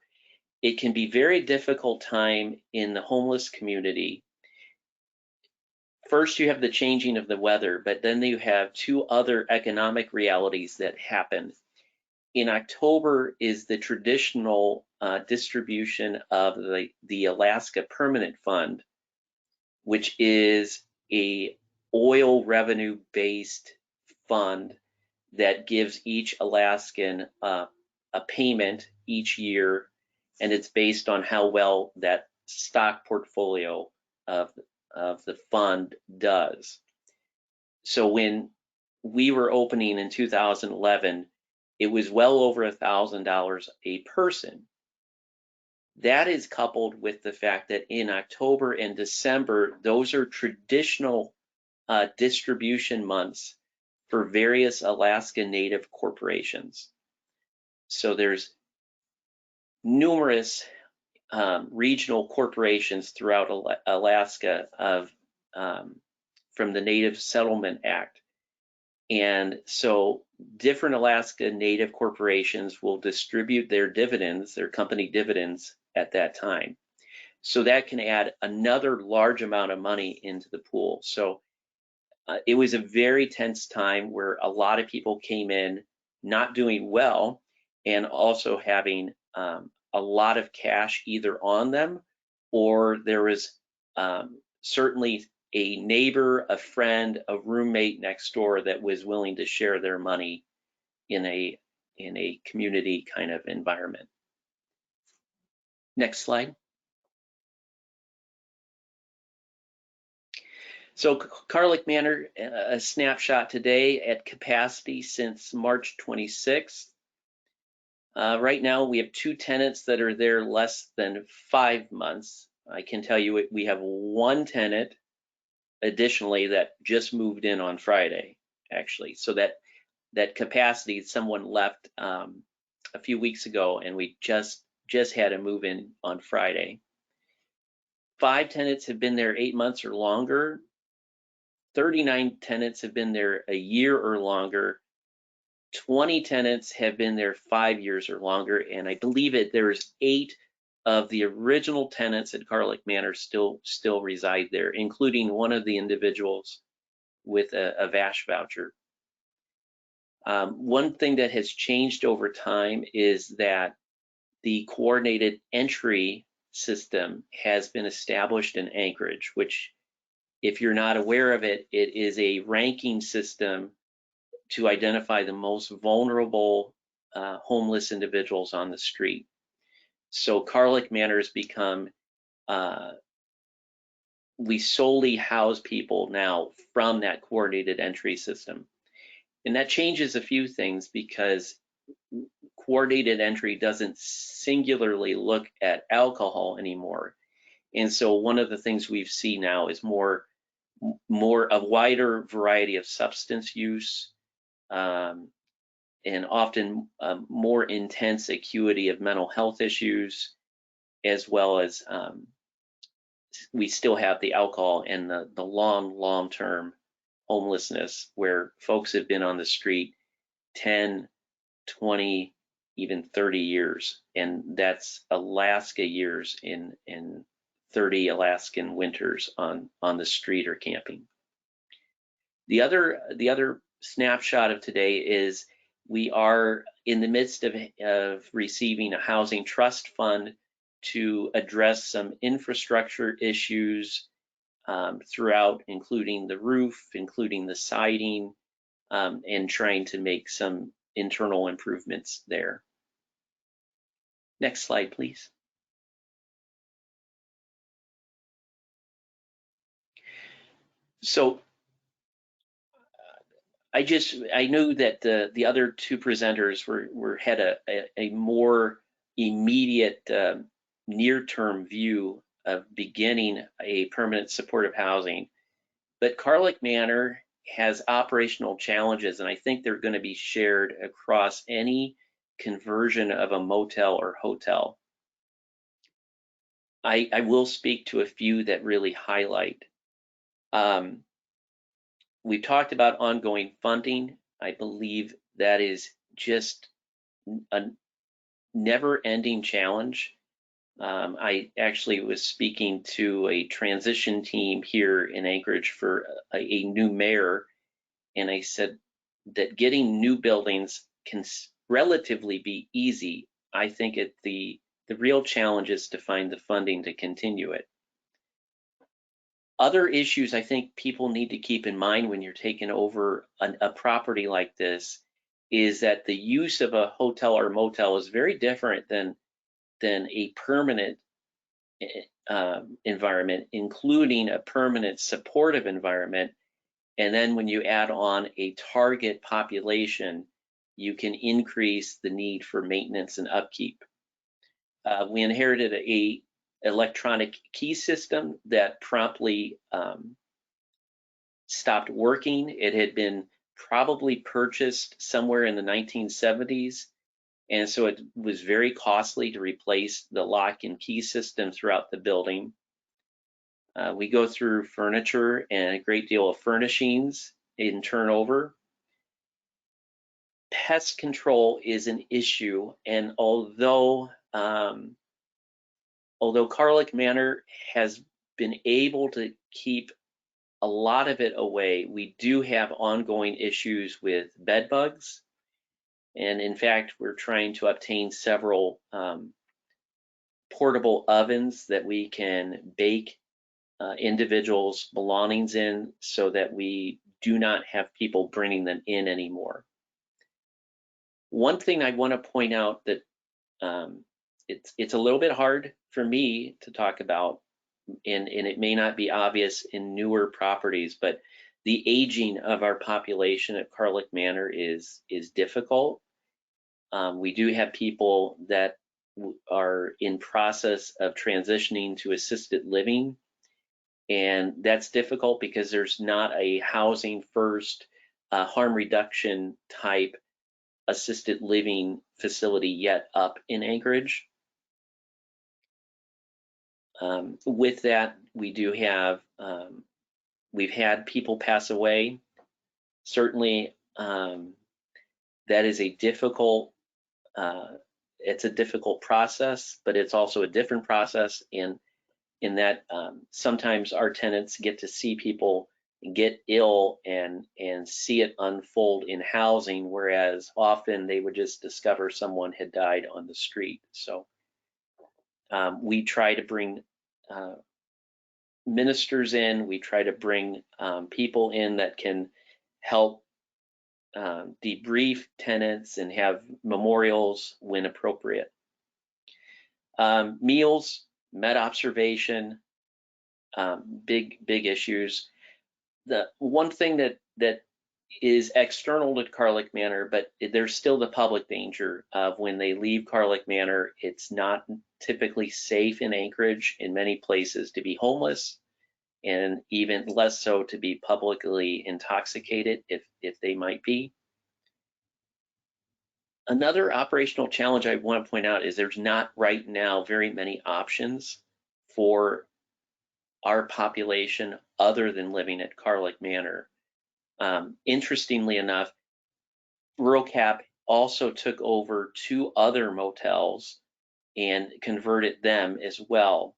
it can be very difficult time in the homeless community. First, you have the changing of the weather, but then you have 2 other economic realities that happen. In October is the traditional distribution of the Alaska Permanent Fund, which is a oil revenue-based fund that gives each Alaskan a payment each year, and it's based on how well that stock portfolio of the fund does. So when we were opening in 2011, it was well over $1,000 a person. That is coupled with the fact that in October and December, those are traditional distribution months for various Alaska Native corporations. So there's numerous regional corporations throughout Alaska from the Native Settlement Act. And so different Alaska Native corporations will distribute their dividends, their company dividends at that time. So that can add another large amount of money into the pool. So it was a very tense time where a lot of people came in not doing well and also having a lot of cash either on them, or there was certainly a neighbor, a friend, a roommate next door that was willing to share their money in a community kind of environment. Next slide. So Carlick Manor, a snapshot today at capacity since March 26th. Right now we have 2 tenants that are there less than 5 months. I can tell you we have 1 tenant additionally that just moved in on Friday, actually. So that capacity, someone left a few weeks ago, and we just had a move in on Friday. 5 tenants have been there 8 months or longer. 39 tenants have been there a year or longer. 20 tenants have been there 5 years or longer, and I believe there's 8 of the original tenants at Carlick Manor still reside there, including one of the individuals with a VASH voucher. One thing that has changed over time is that the coordinated entry system has been established in Anchorage, which, if you're not aware of it, it is a ranking system to identify the most vulnerable homeless individuals on the street. So Carlick Manor has become, we solely house people now from that coordinated entry system. And that changes a few things because coordinated entry doesn't singularly look at alcohol anymore. And so one of the things we've seen now is a wider variety of substance use, and often more intense acuity of mental health issues, as well as we still have the alcohol and the long-term homelessness where folks have been on the street 10, 20, even 30 years, and that's Alaska years in 30 Alaskan winters on the street or camping. The other snapshot of today is we are in the midst of receiving a housing trust fund to address some infrastructure issues throughout, including the roof, including the siding, and trying to make some internal improvements there. Next slide, please. So I knew that the other 2 presenters had a more immediate near-term view of beginning a permanent supportive housing, but Carlick Manor has operational challenges, and I think they're going to be shared across any conversion of a motel or hotel. I will speak to a few that really highlight. We talked about ongoing funding. I believe that is just a never-ending challenge. I actually was speaking to a transition team here in Anchorage for a new mayor, and I said that getting new buildings can relatively be easy. I think the real challenge is to find the funding to continue it. Other issues I think people need to keep in mind when you're taking over a property like this is that the use of a hotel or motel is very different than a permanent environment, including a permanent supportive environment. And then when you add on a target population, you can increase the need for maintenance and upkeep. We inherited a electronic key system that promptly stopped working. It had been probably purchased somewhere in the 1970s. And so it was very costly to replace the lock and key system throughout the building. We go through furniture and a great deal of furnishings in turnover. Pest control is an issue, and although Carlick Manor has been able to keep a lot of it away, we do have ongoing issues with bed bugs. And in fact, we're trying to obtain several portable ovens that we can bake individuals' belongings in so that we do not have people bringing them in anymore. One thing I want to point out that it's a little bit hard for me to talk about, and it may not be obvious in newer properties, but the aging of our population at Carlick Manor is difficult. We do have people that are in process of transitioning to assisted living, and that's difficult because there's not a housing first harm reduction type assisted living facility yet up in Anchorage. With that, we do have, we've had people pass away. Certainly, that is a difficult, it's a difficult process, but it's also a different process in that sometimes our tenants get to see people get ill and see it unfold in housing, whereas often they would just discover someone had died on the street. So we try to bring ministers in, we try to bring people in that can help debrief tenants and have memorials when appropriate. Meals, med observation, big issues. The one thing that is external to Carlick Manor, but there's still the public danger of when they leave Carlick Manor, it's not typically safe in Anchorage in many places to be homeless, and even less so to be publicly intoxicated if they might be. Another operational challenge I want to point out is there's not right now very many options for our population other than living at Carlick Manor. Interestingly enough, Rural Cap also took over 2 other motels and converted them as well.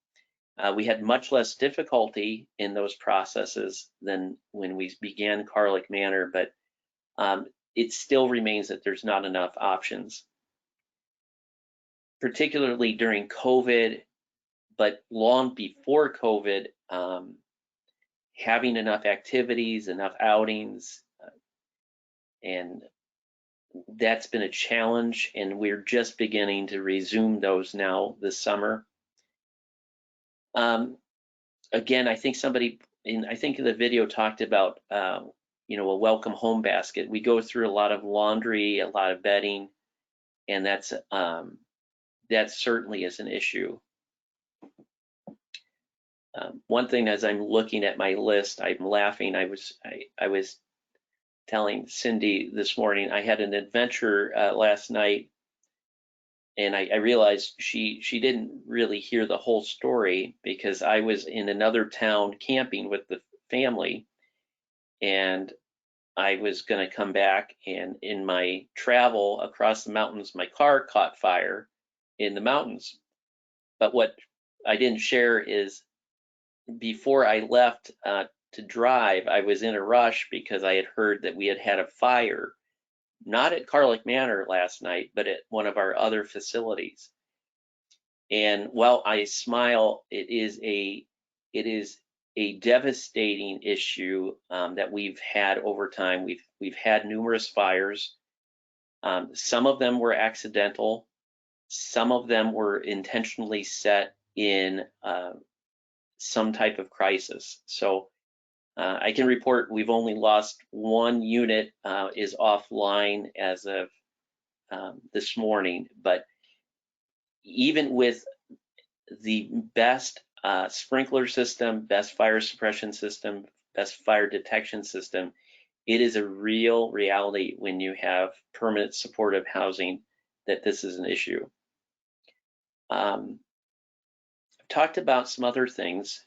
We had much less difficulty in those processes than when we began Carlick Manor, but it still remains that there's not enough options, particularly during COVID, but long before COVID, having enough activities, enough outings, and that's been a challenge, and we're just beginning to resume those now this summer. Again, I think somebody, I think the video talked about, you know, a welcome home basket. We go through a lot of laundry, a lot of bedding, and that certainly is an issue. One thing, as I'm looking at my list, I'm laughing. I was telling Cindy this morning, I had an adventure last night, and I realized she didn't really hear the whole story because I was in another town camping with the family, and I was going to come back, and in my travel across the mountains, my car caught fire in the mountains. But what I didn't share is before I left to drive, I was in a rush because I had heard that we had had a fire, not at Carlick Manor last night, but at one of our other facilities. And while I smile, it is a devastating issue that we've had over time. We've had numerous fires. Some of them were accidental. Some of them were intentionally set in some type of crisis. So I can report we've only lost one unit is offline as of this morning, but even with the best sprinkler system, best fire suppression system, best fire detection system, it is a real reality when you have permanent supportive housing that this is an issue. I've talked about some other things.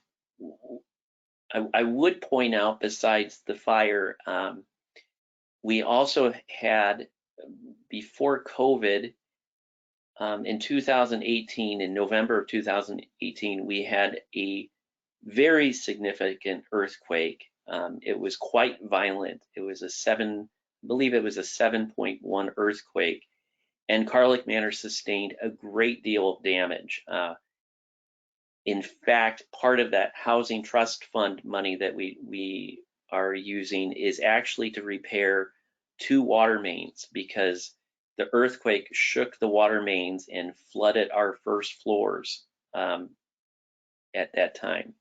I would point out, besides the fire, we also had, before COVID, in 2018, in November of 2018, we had a very significant earthquake. It was quite violent. It was I believe it was a 7.1 earthquake, and Carlick Manor sustained a great deal of damage. In fact, part of that housing trust fund money that we are using is actually to repair 2 water mains, because the earthquake shook the water mains and flooded our first floors at that time.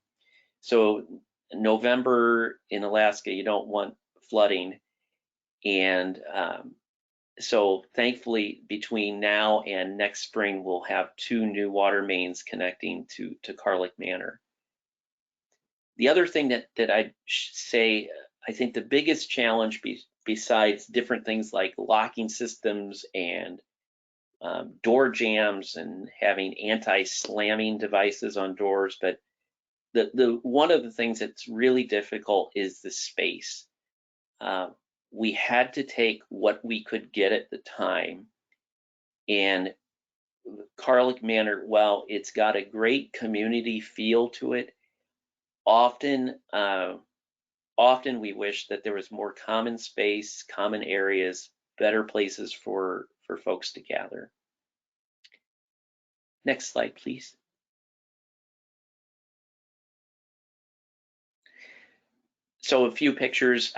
So November in Alaska, you don't want flooding. And so thankfully, between now and next spring, we'll have 2 new water mains connecting to Carlick Manor. The other thing that I'd say, I think the biggest challenge besides different things like locking systems and door jams and having anti-slamming devices on doors, but the one of the things that's really difficult is the space. We had to take what we could get at the time, and Carlick Manor, while it's got a great community feel to it, often we wish that there was more common space, common areas, better places for folks to gather. Next slide, please. So a few pictures.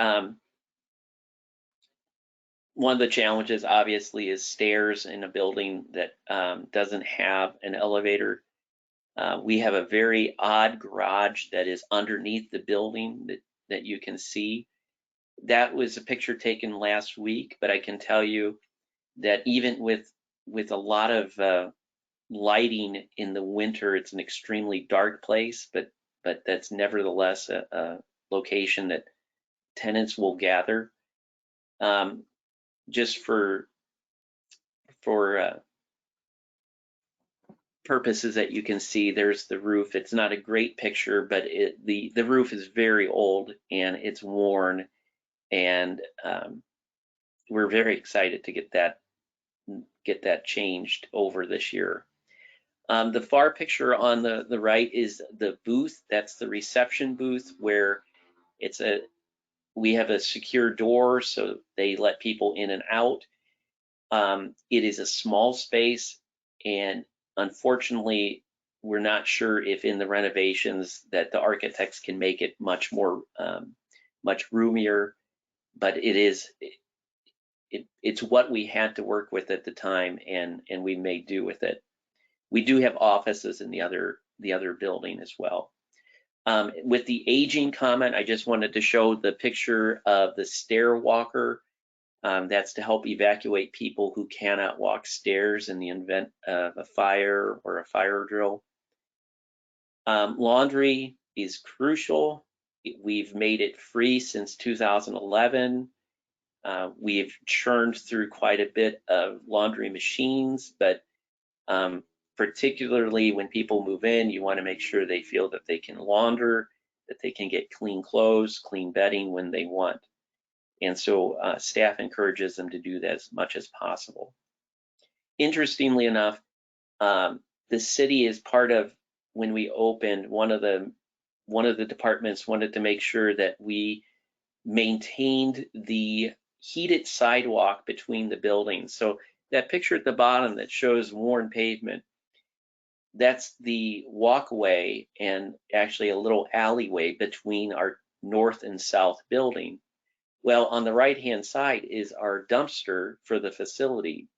One of the challenges, obviously, is stairs in a building that doesn't have an elevator. We have a very odd garage that is underneath the building that you can see. That was a picture taken last week, but I can tell you that even with a lot of lighting in the winter, it's an extremely dark place, but that's nevertheless a location that tenants will gather. Just for purposes that you can see, there's the roof. It's not a great picture, but the roof is very old and it's worn, and we're very excited to get that changed over this year. The far picture on the right is the booth. That's the reception booth, where we have a secure door, so they let people in and out. It is a small space, and unfortunately, we're not sure if in the renovations that the architects can make it much more, much roomier, but it's what we had to work with at the time, and we made do with it. We do have offices in the other building as well. With the aging comment, I just wanted to show the picture of the stair walker. That's to help evacuate people who cannot walk stairs in the event of a fire or a fire drill. Laundry is crucial. We've made it free since 2011. We've churned through quite a bit of laundry machines, but particularly when people move in, you want to make sure they feel that they can launder, that they can get clean clothes, clean bedding when they want. And so staff encourages them to do that as much as possible. Interestingly enough, the city is part of, when we opened, one of the departments wanted to make sure that we maintained the heated sidewalk between the buildings. So that picture at the bottom that shows worn pavement, that's the walkway and actually a little alleyway between our north and south building. Well, on the right-hand side is our dumpster for the facility.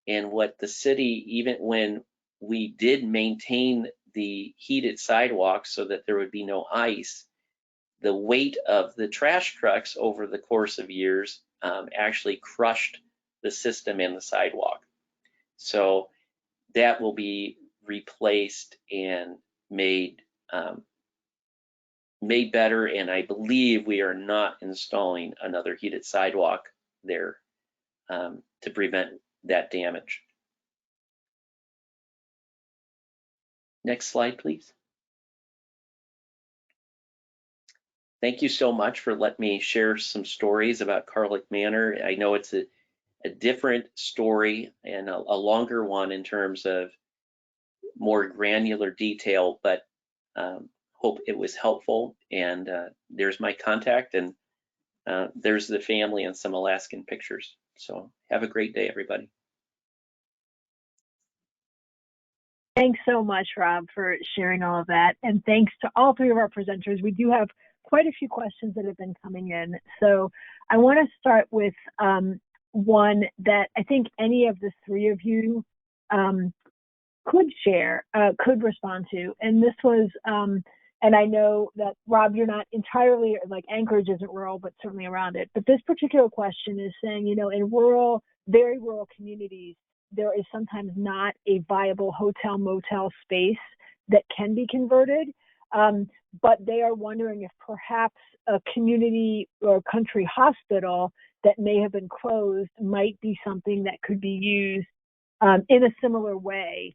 And what the city, even when we did maintain the heated sidewalk so that there would be no ice, the weight of the trash trucks over the course of years actually crushed the system and the sidewalk. So that will be replaced and made better, and I believe we are not installing another heated sidewalk there to prevent that damage. Next slide, please. Thank you so much for letting me share some stories about Carlick Manor. I know it's a different story and a longer one in terms of more granular detail, but hope it was helpful. And there's my contact, and there's the family and some Alaskan pictures. So have a great day, everybody. Thanks so much, Rob, for sharing all of that. And thanks to all three of our presenters. We do have quite a few questions that have been coming in. So I want to start with one that I think any of the three of you could share, could respond to. And this was, and I know that, Rob, you're not entirely, like Anchorage isn't rural, but certainly around it. But this particular question is saying, you know, in rural, very rural communities, there is sometimes not a viable hotel motel space that can be converted. But they are wondering if perhaps a community or country hospital that may have been closed might be something that could be used in a similar way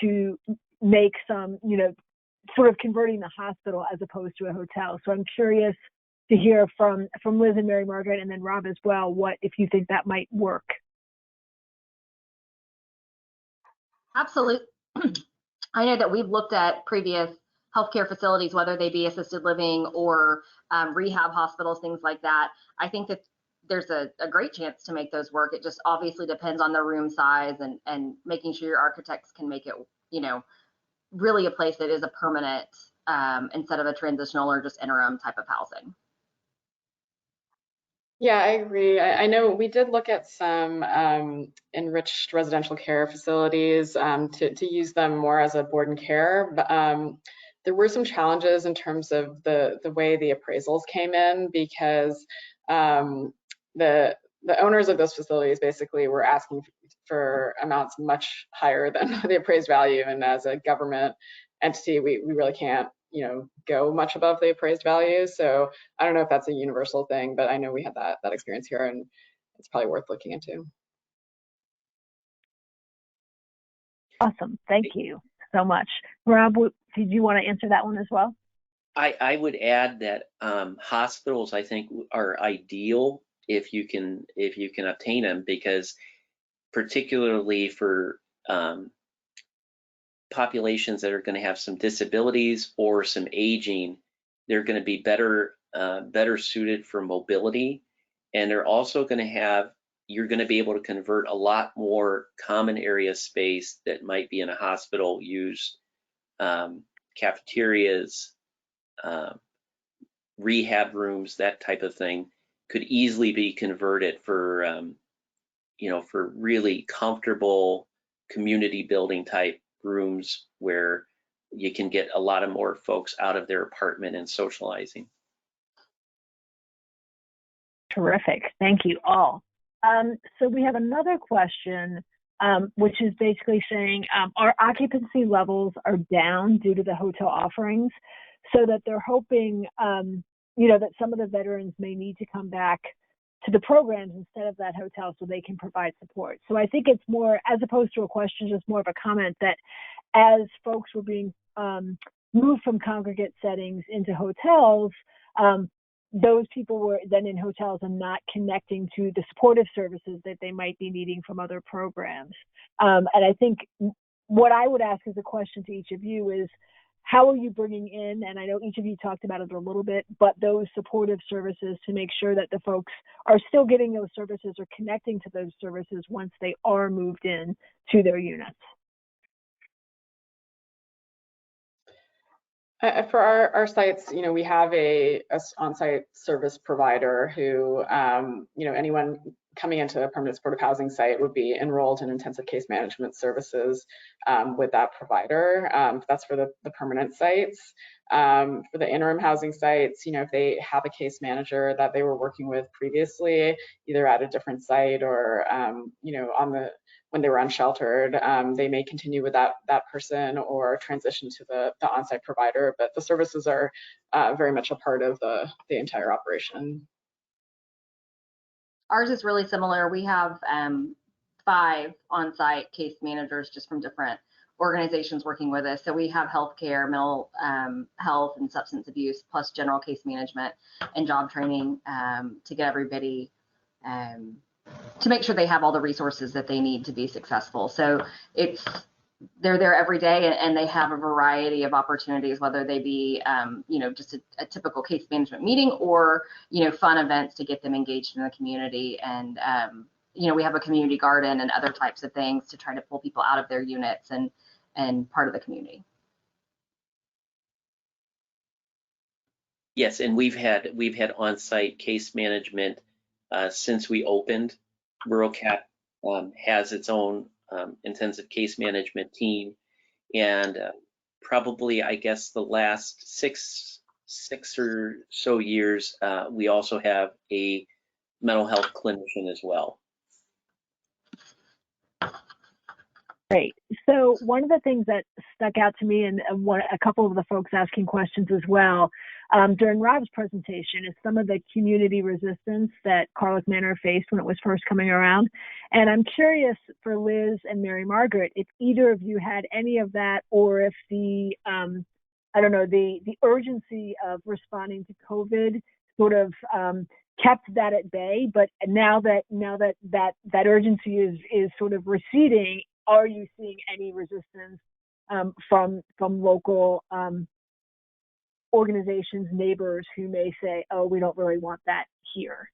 to make some, you know, sort of converting the hospital as opposed to a hotel. So I'm curious to hear from Liz and Mary Margaret, and then Rob as well, what if you think that might work. Absolutely. I know that we've looked at previous healthcare facilities, whether they be assisted living or rehab hospitals, things like that. I think that there's a great chance to make those work. It just obviously depends on the room size and making sure your architects can make it, you know, really a place that is a permanent instead of a transitional or just interim type of housing. Yeah, I agree. I know we did look at some enriched residential care facilities to use them more as a board and care, but there were some challenges in terms of the way the appraisals came in, because the owners of those facilities basically were asking for amounts much higher than the appraised value, and as a government entity, we really can't, you know, go much above the appraised value. So I don't know if that's a universal thing, but I know we had that experience here, and it's probably worth looking into. Awesome. Thank you so much. Rob, did you want to answer that one as well? I would add that hospitals, I think, are ideal if you can obtain them, because particularly for populations that are going to have some disabilities or some aging, they're going to be better suited for mobility, and they're also going to have, you're going to be able to convert a lot more common area space that might be in a hospital use, cafeterias, rehab rooms, that type of thing, could easily be converted for you know, for really comfortable community building type rooms where you can get a lot of more folks out of their apartment and socializing. Terrific. Thank you all. So we have another question, which is basically saying our occupancy levels are down due to the hotel offerings, so that they're hoping, you know, that some of the veterans may need to come back to the programs instead of that hotel so they can provide support. So I think it's more, as opposed to a question, just more of a comment that as folks were being moved from congregate settings into hotels, those people were then in hotels and not connecting to the supportive services that they might be needing from other programs. And I think what I would ask as a question to each of you is, how are you bringing in, and I know each of you talked about it a little bit, but those supportive services to make sure that the folks are still getting those services or connecting to those services once they are moved in to their units? For our sites, we have a on-site service provider who, anyone coming into a permanent supportive housing site would be enrolled in intensive case management services with that provider. That's for the permanent sites. For the interim housing sites, if they have a case manager that they were working with previously, either at a different site or, when they were unsheltered, they may continue with that person or transition to the on-site provider, but the services are very much a part of the entire operation. Ours is really similar. We have 5 on-site case managers just from different organizations working with us. So we have healthcare, mental health and substance abuse, plus general case management and job training to get everybody to make sure they have all the resources that they need to be successful. So they're there every day, and they have a variety of opportunities, whether they be, just a typical case management meeting or, fun events to get them engaged in the community. And, we have a community garden and other types of things to try to pull people out of their units and part of the community. Yes, and we've had on-site case management since we opened. Rural Cat has its own intensive case management team, and probably, I guess, the last six or so years, we also have a mental health clinician as well. Great. So one of the things that stuck out to me, and a couple of the folks asking questions as well, during Rob's presentation, is some of the community resistance that Carlick Manor faced when it was first coming around. And I'm curious for Liz and Mary Margaret, if either of you had any of that, or if the urgency of responding to COVID sort of kept that at bay. But now that urgency is sort of receding, are you seeing any resistance from local organizations, neighbors who may say, oh, we don't really want that here?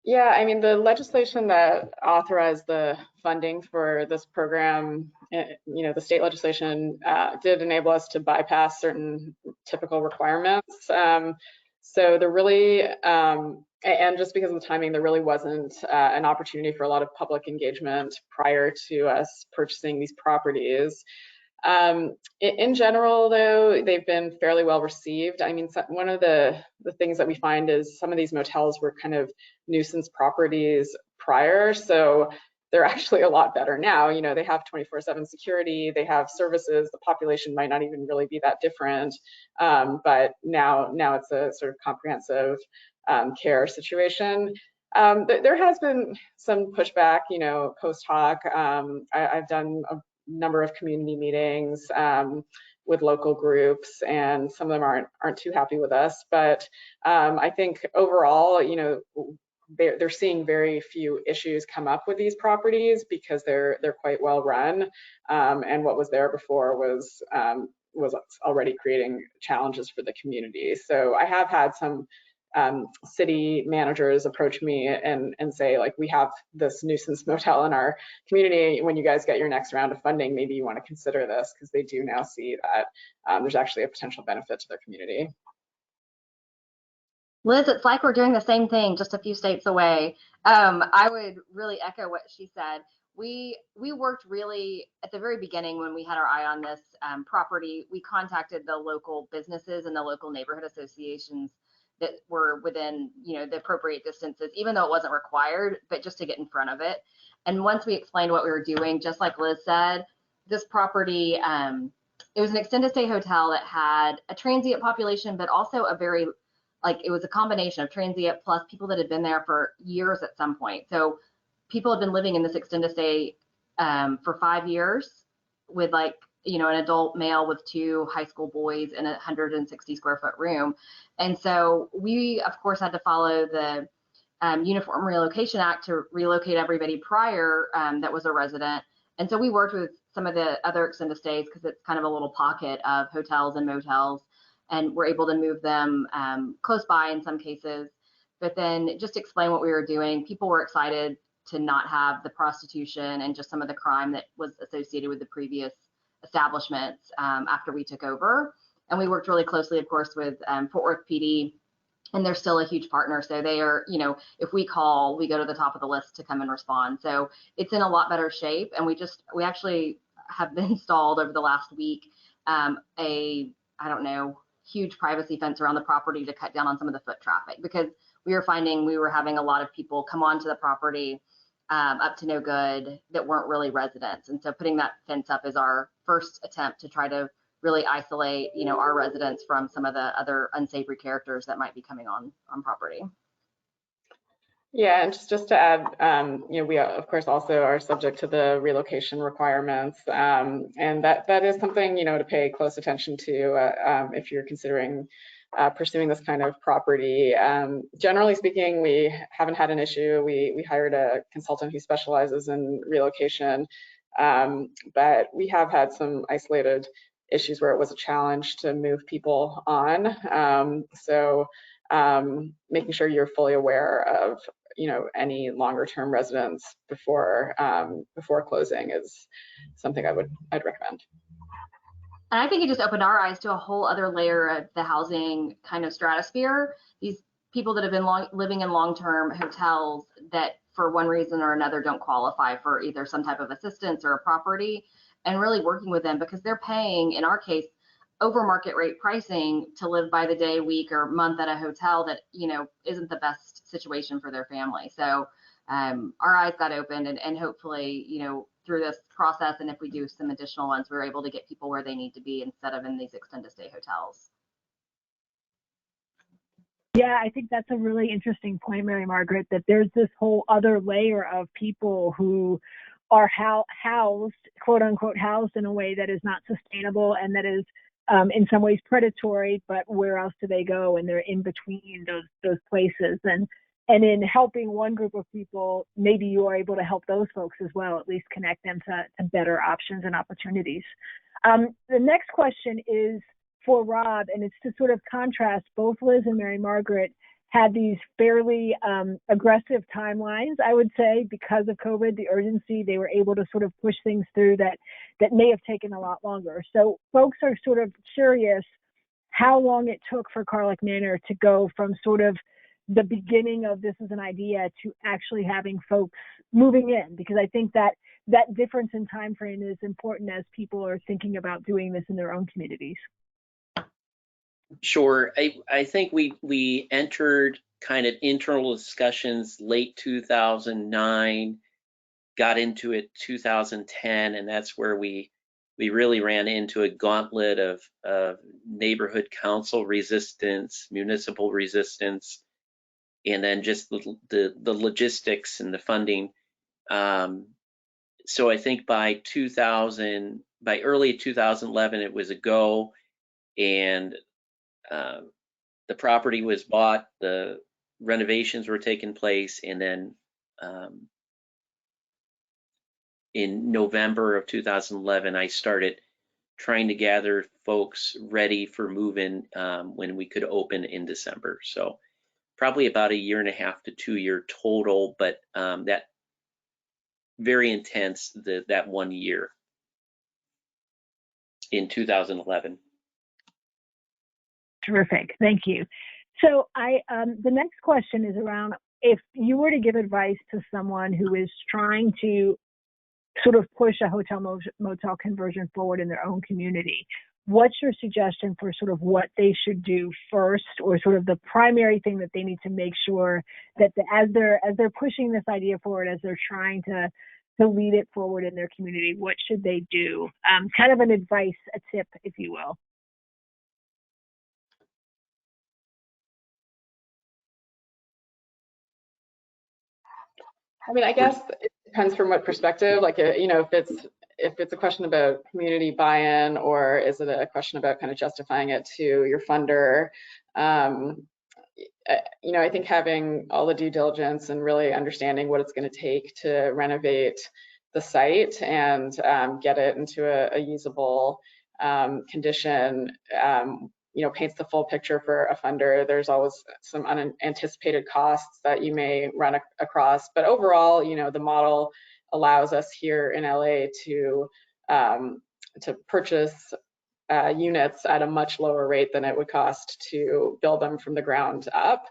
Yeah, I mean, the legislation that authorized the funding for this program, the state legislation did enable us to bypass certain typical requirements. So there really, and just because of the timing, there really wasn't an opportunity for a lot of public engagement prior to us purchasing these properties. In general, though, they've been fairly well received. I mean, one of the things that we find is some of these motels were kind of nuisance properties prior, so they're actually a lot better now. They have 24/7 security, they have services, the population might not even really be that different, but now it's a sort of comprehensive care situation. There has been some pushback, post hoc. I've done a number of community meetings with local groups, and some of them aren't too happy with us. But I think overall, they're seeing very few issues come up with these properties because they're quite well run, and what was there before was already creating challenges for the community. So I have had some city managers approach me and say, like, we have this nuisance motel in our community. When you guys get your next round of funding, maybe you want to consider this, because they do now see that there's actually a potential benefit to their community. Liz, it's like we're doing the same thing, just a few states away. I would really echo what she said. We worked really at the very beginning when we had our eye on this property. We contacted the local businesses and the local neighborhood associations that were within, the appropriate distances, even though it wasn't required, but just to get in front of it. And once we explained what we were doing, just like Liz said, this property, it was an extended stay hotel that had a transient population, but also it was a combination of transient plus people that had been there for years at some point. So people had been living in this extended stay for 5 years with an adult male with 2 high school boys in a 160 square foot room. And so we, of course, had to follow the Uniform Relocation Act to relocate everybody prior that was a resident. And so we worked with some of the other extended stays, because it's kind of a little pocket of hotels and motels, and we're able to move them close by in some cases. But then just explain what we were doing. People were excited to not have the prostitution and just some of the crime that was associated with the previous establishments after we took over. And we worked really closely, of course, with Fort Worth PD, and they're still a huge partner. So they are, you know, if we call, we go to the top of the list to come and respond. So it's in a lot better shape. And we actually have installed over the last week I don't know, huge privacy fence around the property to cut down on some of the foot traffic, because we were finding we were having a lot of people come onto the property up to no good that weren't really residents. And so putting that fence up is our first attempt to try to really isolate, you know, our residents from some of the other unsavory characters that might be coming on property. Yeah, and just to add, you know, we of course also are subject to the relocation requirements, and that is something, you know, to pay close attention to if you're considering pursuing this kind of property. Generally speaking, we haven't had an issue. We hired a consultant who specializes in relocation, but we have had some isolated issues where it was a challenge to move people on. So making sure you're fully aware of, you know, any longer term residents before closing is something I'd recommend. And I think it just opened our eyes to a whole other layer of the housing kind of stratosphere. These people that have been living in long-term hotels that for one reason or another don't qualify for either some type of assistance or a property, and really working with them because they're paying, in our case, over market rate pricing to live by the day, week, or month at a hotel that, you know, isn't the best situation for their family. So our eyes got opened, and hopefully, you know, through this process, and if we do some additional ones, we're able to get people where they need to be instead of in these extended stay hotels. Yeah, I think that's a really interesting point, Mary Margaret, that there's this whole other layer of people who are housed, quote unquote, housed in a way that is not sustainable and that is in some ways predatory, but where else do they go? And they're in between those places. And in helping one group of people, maybe you are able to help those folks as well, at least connect them to better options and opportunities. The next question is for Rob, and it's to sort of contrast. Both Liz and Mary Margaret had these fairly aggressive timelines, I would say, because of COVID, the urgency. They were able to sort of push things through that may have taken a lot longer. So folks are sort of curious how long it took for Carlick Manor to go from sort of the beginning of this as an idea to actually having folks moving in, because I think that difference in time frame is important as people are thinking about doing this in their own communities. Sure. I think we entered kind of internal discussions late 2009, got into it 2010, and that's where we really ran into a gauntlet of neighborhood council resistance, municipal resistance, and then just the logistics and the funding. So I think by early 2011, it was a go, and the property was bought, the renovations were taking place, and then in November of 2011, I started trying to gather folks ready for move-in when we could open in December. So probably about 1.5 to 2 year total, but that very intense that 1 year in 2011. Terrific, thank you. So the next question is around, if you were to give advice to someone who is trying to sort of push a hotel motel conversion forward in their own community, what's your suggestion for sort of what they should do first, or sort of the primary thing that they need to make sure that as they're pushing this idea forward, as they're trying to lead it forward in their community, what should they do? Kind of an advice, a tip, if you will. I mean, I guess it depends from what perspective. Like, you know, if it's a question about community buy-in, or is it a question about kind of justifying it to your funder? You know, I think having all the due diligence and really understanding what it's going to take to renovate the site and get it into a usable condition, you know, paints the full picture for a funder. There's always some unanticipated costs that you may run across, but overall, you know, the model allows us here in LA to purchase units at a much lower rate than it would cost to build them from the ground up.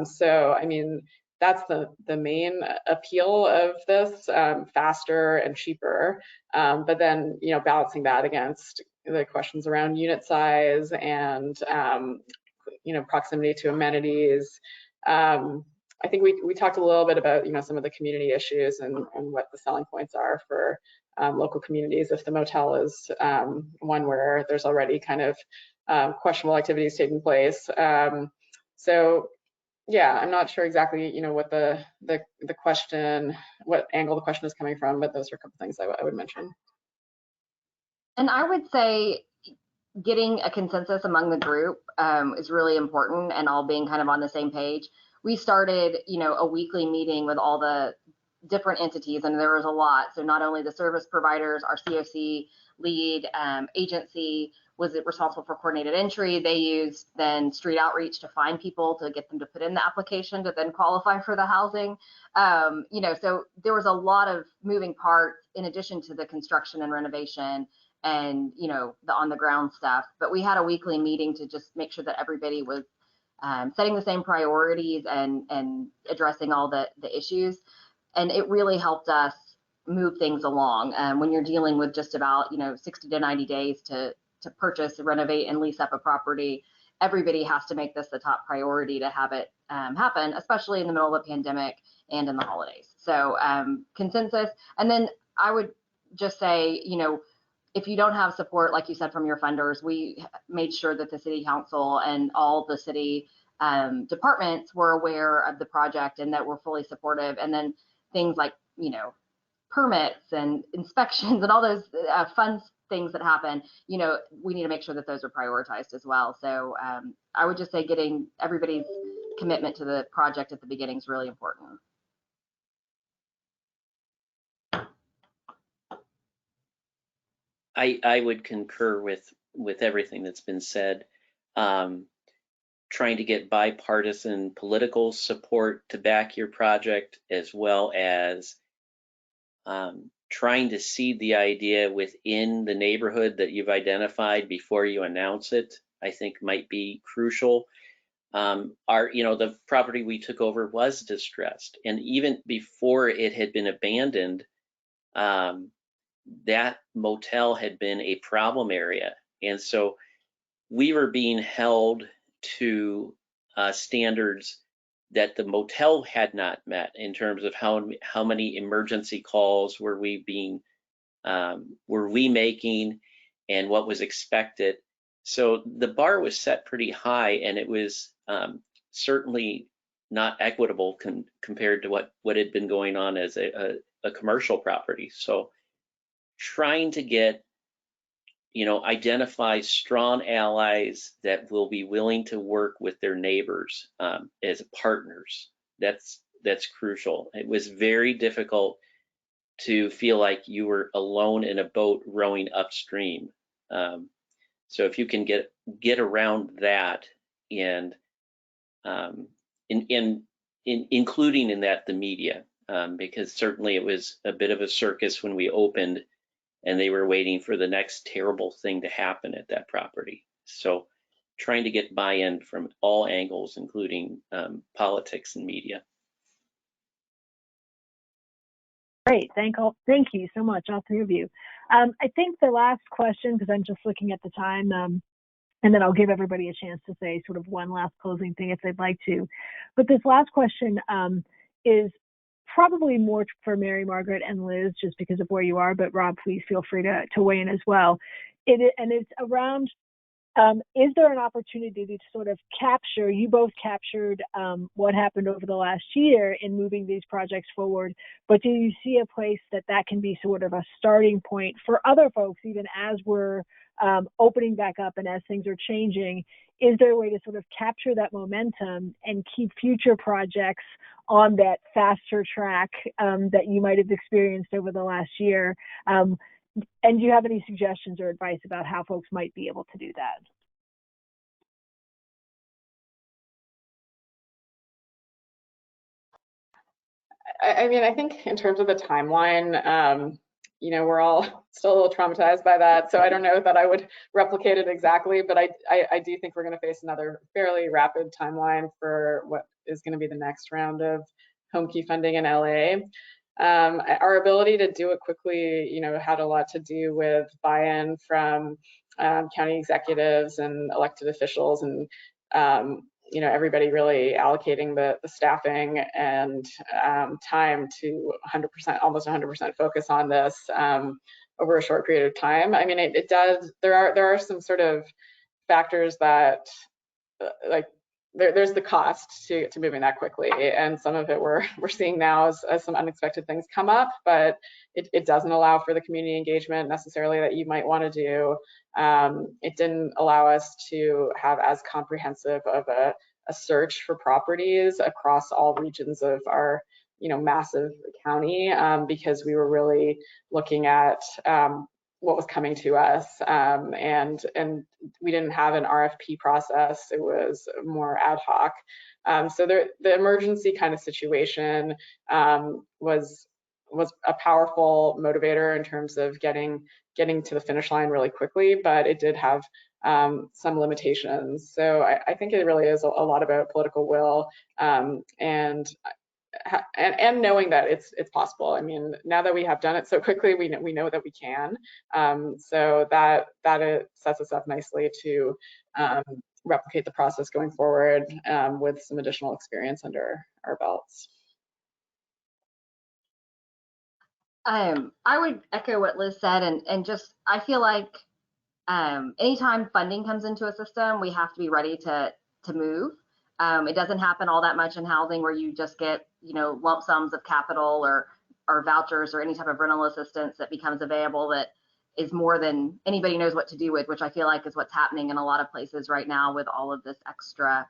So, I mean, that's the main appeal of this, faster and cheaper. But then, you know, balancing that against the questions around unit size and, you know, proximity to amenities. I think we talked a little bit about, you know, some of the community issues and what the selling points are for local communities if the motel is one where there's already kind of questionable activities taking place. So yeah, I'm not sure exactly, you know, what the question, what angle the question is coming from, but those are a couple things I would mention. And I would say getting a consensus among the group is really important, and all being kind of on the same page. We started, you know, a weekly meeting with all the different entities, and there was a lot. So not only the service providers, our COC lead agency was responsible for coordinated entry. They used then street outreach to find people to get them to put in the application to then qualify for the housing. You know, so there was a lot of moving parts in addition to the construction and renovation and, you know, the on the ground stuff. But we had a weekly meeting to just make sure that everybody was setting the same priorities and addressing all the issues. And it really helped us move things along. When you're dealing with just about, you know, 60 to 90 days to purchase, renovate, and lease up a property, everybody has to make this the top priority to have it happen, especially in the middle of a pandemic and in the holidays. So consensus. And then I would just say, you know, if you don't have support, like you said, from your funders, we made sure that the city council and all the city departments were aware of the project and that we're fully supportive. And then things like, you know, permits and inspections and all those fun things that happen, you know, we need to make sure that those are prioritized as well. So I would just say getting everybody's commitment to the project at the beginning is really important. I would concur with everything that's been said. Trying to get bipartisan political support to back your project, as well as trying to seed the idea within the neighborhood that you've identified before you announce it, I think might be crucial. You know, the property we took over was distressed, and even before it had been abandoned, that motel had been a problem area. And so we were being held to standards that the motel had not met in terms of how many emergency calls were we making and what was expected. So the bar was set pretty high, and it was certainly not equitable compared to what had been going on as a commercial property. So trying to get, you know, identify strong allies that will be willing to work with their neighbors as partners. That's crucial. It was very difficult to feel like you were alone in a boat rowing upstream. So if you can get around that, and including in that the media, because certainly it was a bit of a circus when we opened, and they were waiting for the next terrible thing to happen at that property. So trying to get buy-in from all angles, including politics and media. Great, thank you so much, all three of you. I think the last question, because I'm just looking at the time, and then I'll give everybody a chance to say sort of one last closing thing if they'd like to. But this last question is probably more for Mary Margaret and Liz, just because of where you are, but Rob, please feel free to weigh in as well. It's around, is there an opportunity to sort of capture, you both captured what happened over the last year in moving these projects forward, but do you see a place that can be sort of a starting point for other folks, even as we're opening back up and as things are changing? Is there a way to sort of capture that momentum and keep future projects on that faster track that you might have experienced over the last year? And do you have any suggestions or advice about how folks might be able to do that? I mean, I think in terms of the timeline, we're all still a little traumatized by that. So I don't know that I would replicate it exactly, but I do think we're going to face another fairly rapid timeline for what is going to be the next round of home key funding in LA. Our ability to do it quickly, had a lot to do with buy-in from county executives and elected officials, and everybody really allocating the staffing and time to 100%, almost 100% focus on this over a short period of time. I mean, it does. There are some sort of factors that like. There's the cost to moving that quickly, and some of it we're seeing now as some unexpected things come up, but it doesn't allow for the community engagement necessarily that you might want to do. It didn't allow us to have as comprehensive of a search for properties across all regions of our massive county, because we were really looking at what was coming to us, and we didn't have an RFP process. It was more ad hoc. So the emergency kind of situation was a powerful motivator in terms of getting to the finish line really quickly, but it did have some limitations. So I think it really is a lot about political will, and knowing that it's possible. I mean, now that we have done it so quickly, we know that we can. So that it sets us up nicely to replicate the process going forward with some additional experience under our belts. I would echo what Liz said, and just I feel like anytime funding comes into a system, we have to be ready to move. It doesn't happen all that much in housing where you just get, lump sums of capital or vouchers or any type of rental assistance that becomes available that is more than anybody knows what to do with, which I feel like is what's happening in a lot of places right now with all of this extra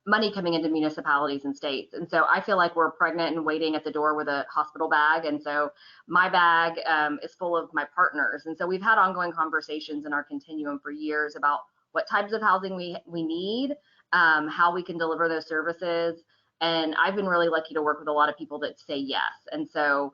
money coming into municipalities and states. And so I feel like we're pregnant and waiting at the door with a hospital bag. And so my bag is full of my partners. And so we've had ongoing conversations in our continuum for years about what types of housing we need, how we can deliver those services. And I've been really lucky to work with a lot of people that say yes. And so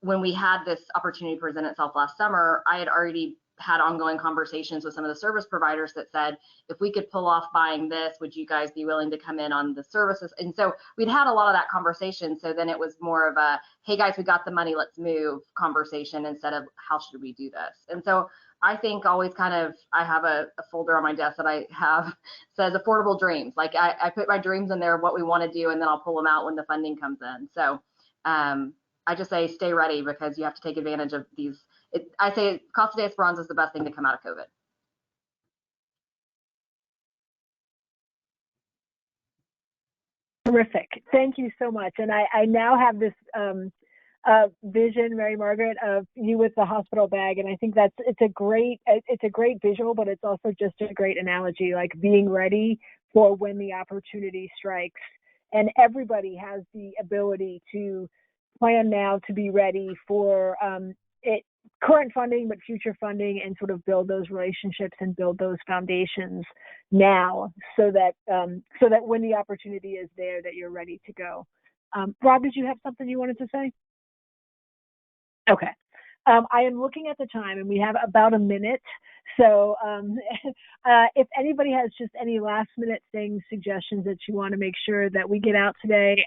when we had this opportunity present itself last summer, I had already had ongoing conversations with some of the service providers that said, if we could pull off buying this, would you guys be willing to come in on the services? And so we'd had a lot of that conversation. So then it was more of a, hey guys, we got the money, let's move conversation instead of how should we do this? And so I think always kind of, I have a folder on my desk that I have says affordable dreams. Like I put my dreams in there, what we want to do, and then I'll pull them out when the funding comes in. So I just say stay ready because you have to take advantage of these. I say Casa de Esperanza is the best thing to come out of COVID. Terrific. Thank you so much. And I now have this vision, Mary Margaret, of you with the hospital bag. And I think it's a great visual, but it's also just a great analogy, like being ready for when the opportunity strikes. And everybody has the ability to plan now to be ready for current funding, but future funding, and sort of build those relationships and build those foundations now, so that when the opportunity is there, that you're ready to go. Rob, did you have something you wanted to say? Okay. I am looking at the time, and we have about a minute. So if anybody has just any last minute things, suggestions that you want to make sure that we get out today,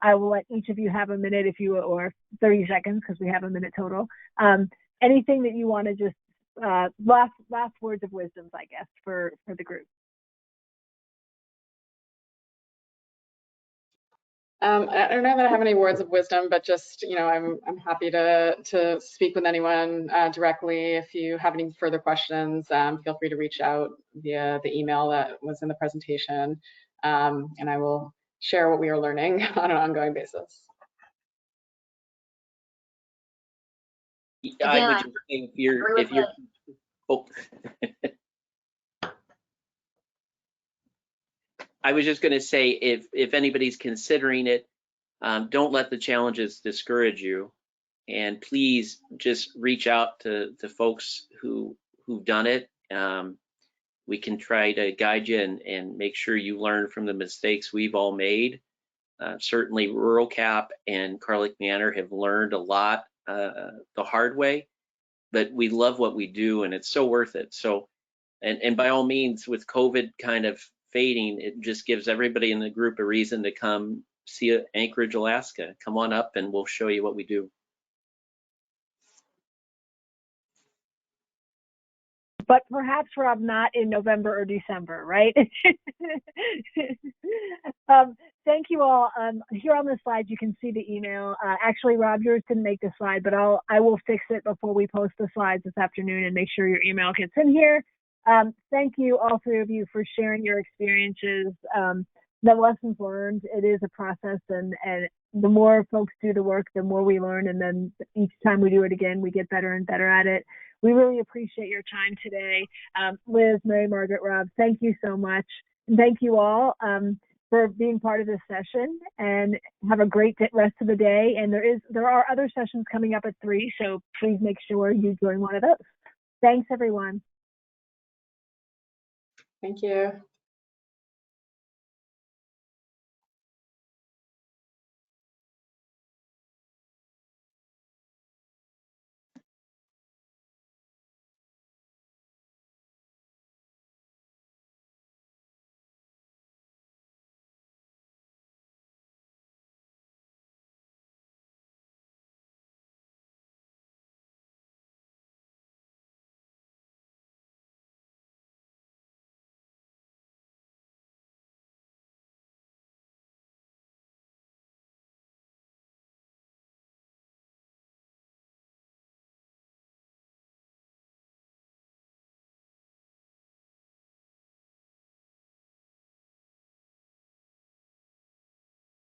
I will let each of you have a minute or 30 seconds, because we have a minute total. Anything that you want to just, last words of wisdom, I guess, for the group. I don't know that I have any words of wisdom, but just, I'm happy to speak with anyone directly. If you have any further questions, feel free to reach out via the email that was in the presentation, and I will share what we are learning on an ongoing basis. I would just say if you're oh. I was just going to say, if anybody's considering it, don't let the challenges discourage you, and please just reach out to folks who've done it. We can try to guide you and make sure you learn from the mistakes we've all made. Certainly Rural Cap and Carlick Manor have learned a lot the hard way, but we love what we do and it's so worth it. So, and by all means, with COVID kind of fading, it just gives everybody in the group a reason to come see Anchorage, Alaska. Come on up and we'll show you what we do. But perhaps, Rob, not in November or December, right? Thank you all. Here on the slide, you can see the email. Actually, Rob, yours didn't make the slide, but I will fix it before we post the slides this afternoon and make sure your email gets in here. Thank you, all three of you, for sharing your experiences, the lessons learned. It is a process, and the more folks do the work, the more we learn, and then each time we do it again, we get better and better at it. We really appreciate your time today. Liz, Mary Margaret, Rob, thank you so much. And thank you all for being part of this session, and have a great rest of the day. And there are other sessions coming up at 3, so please make sure you join one of those. Thanks, everyone. Thank you.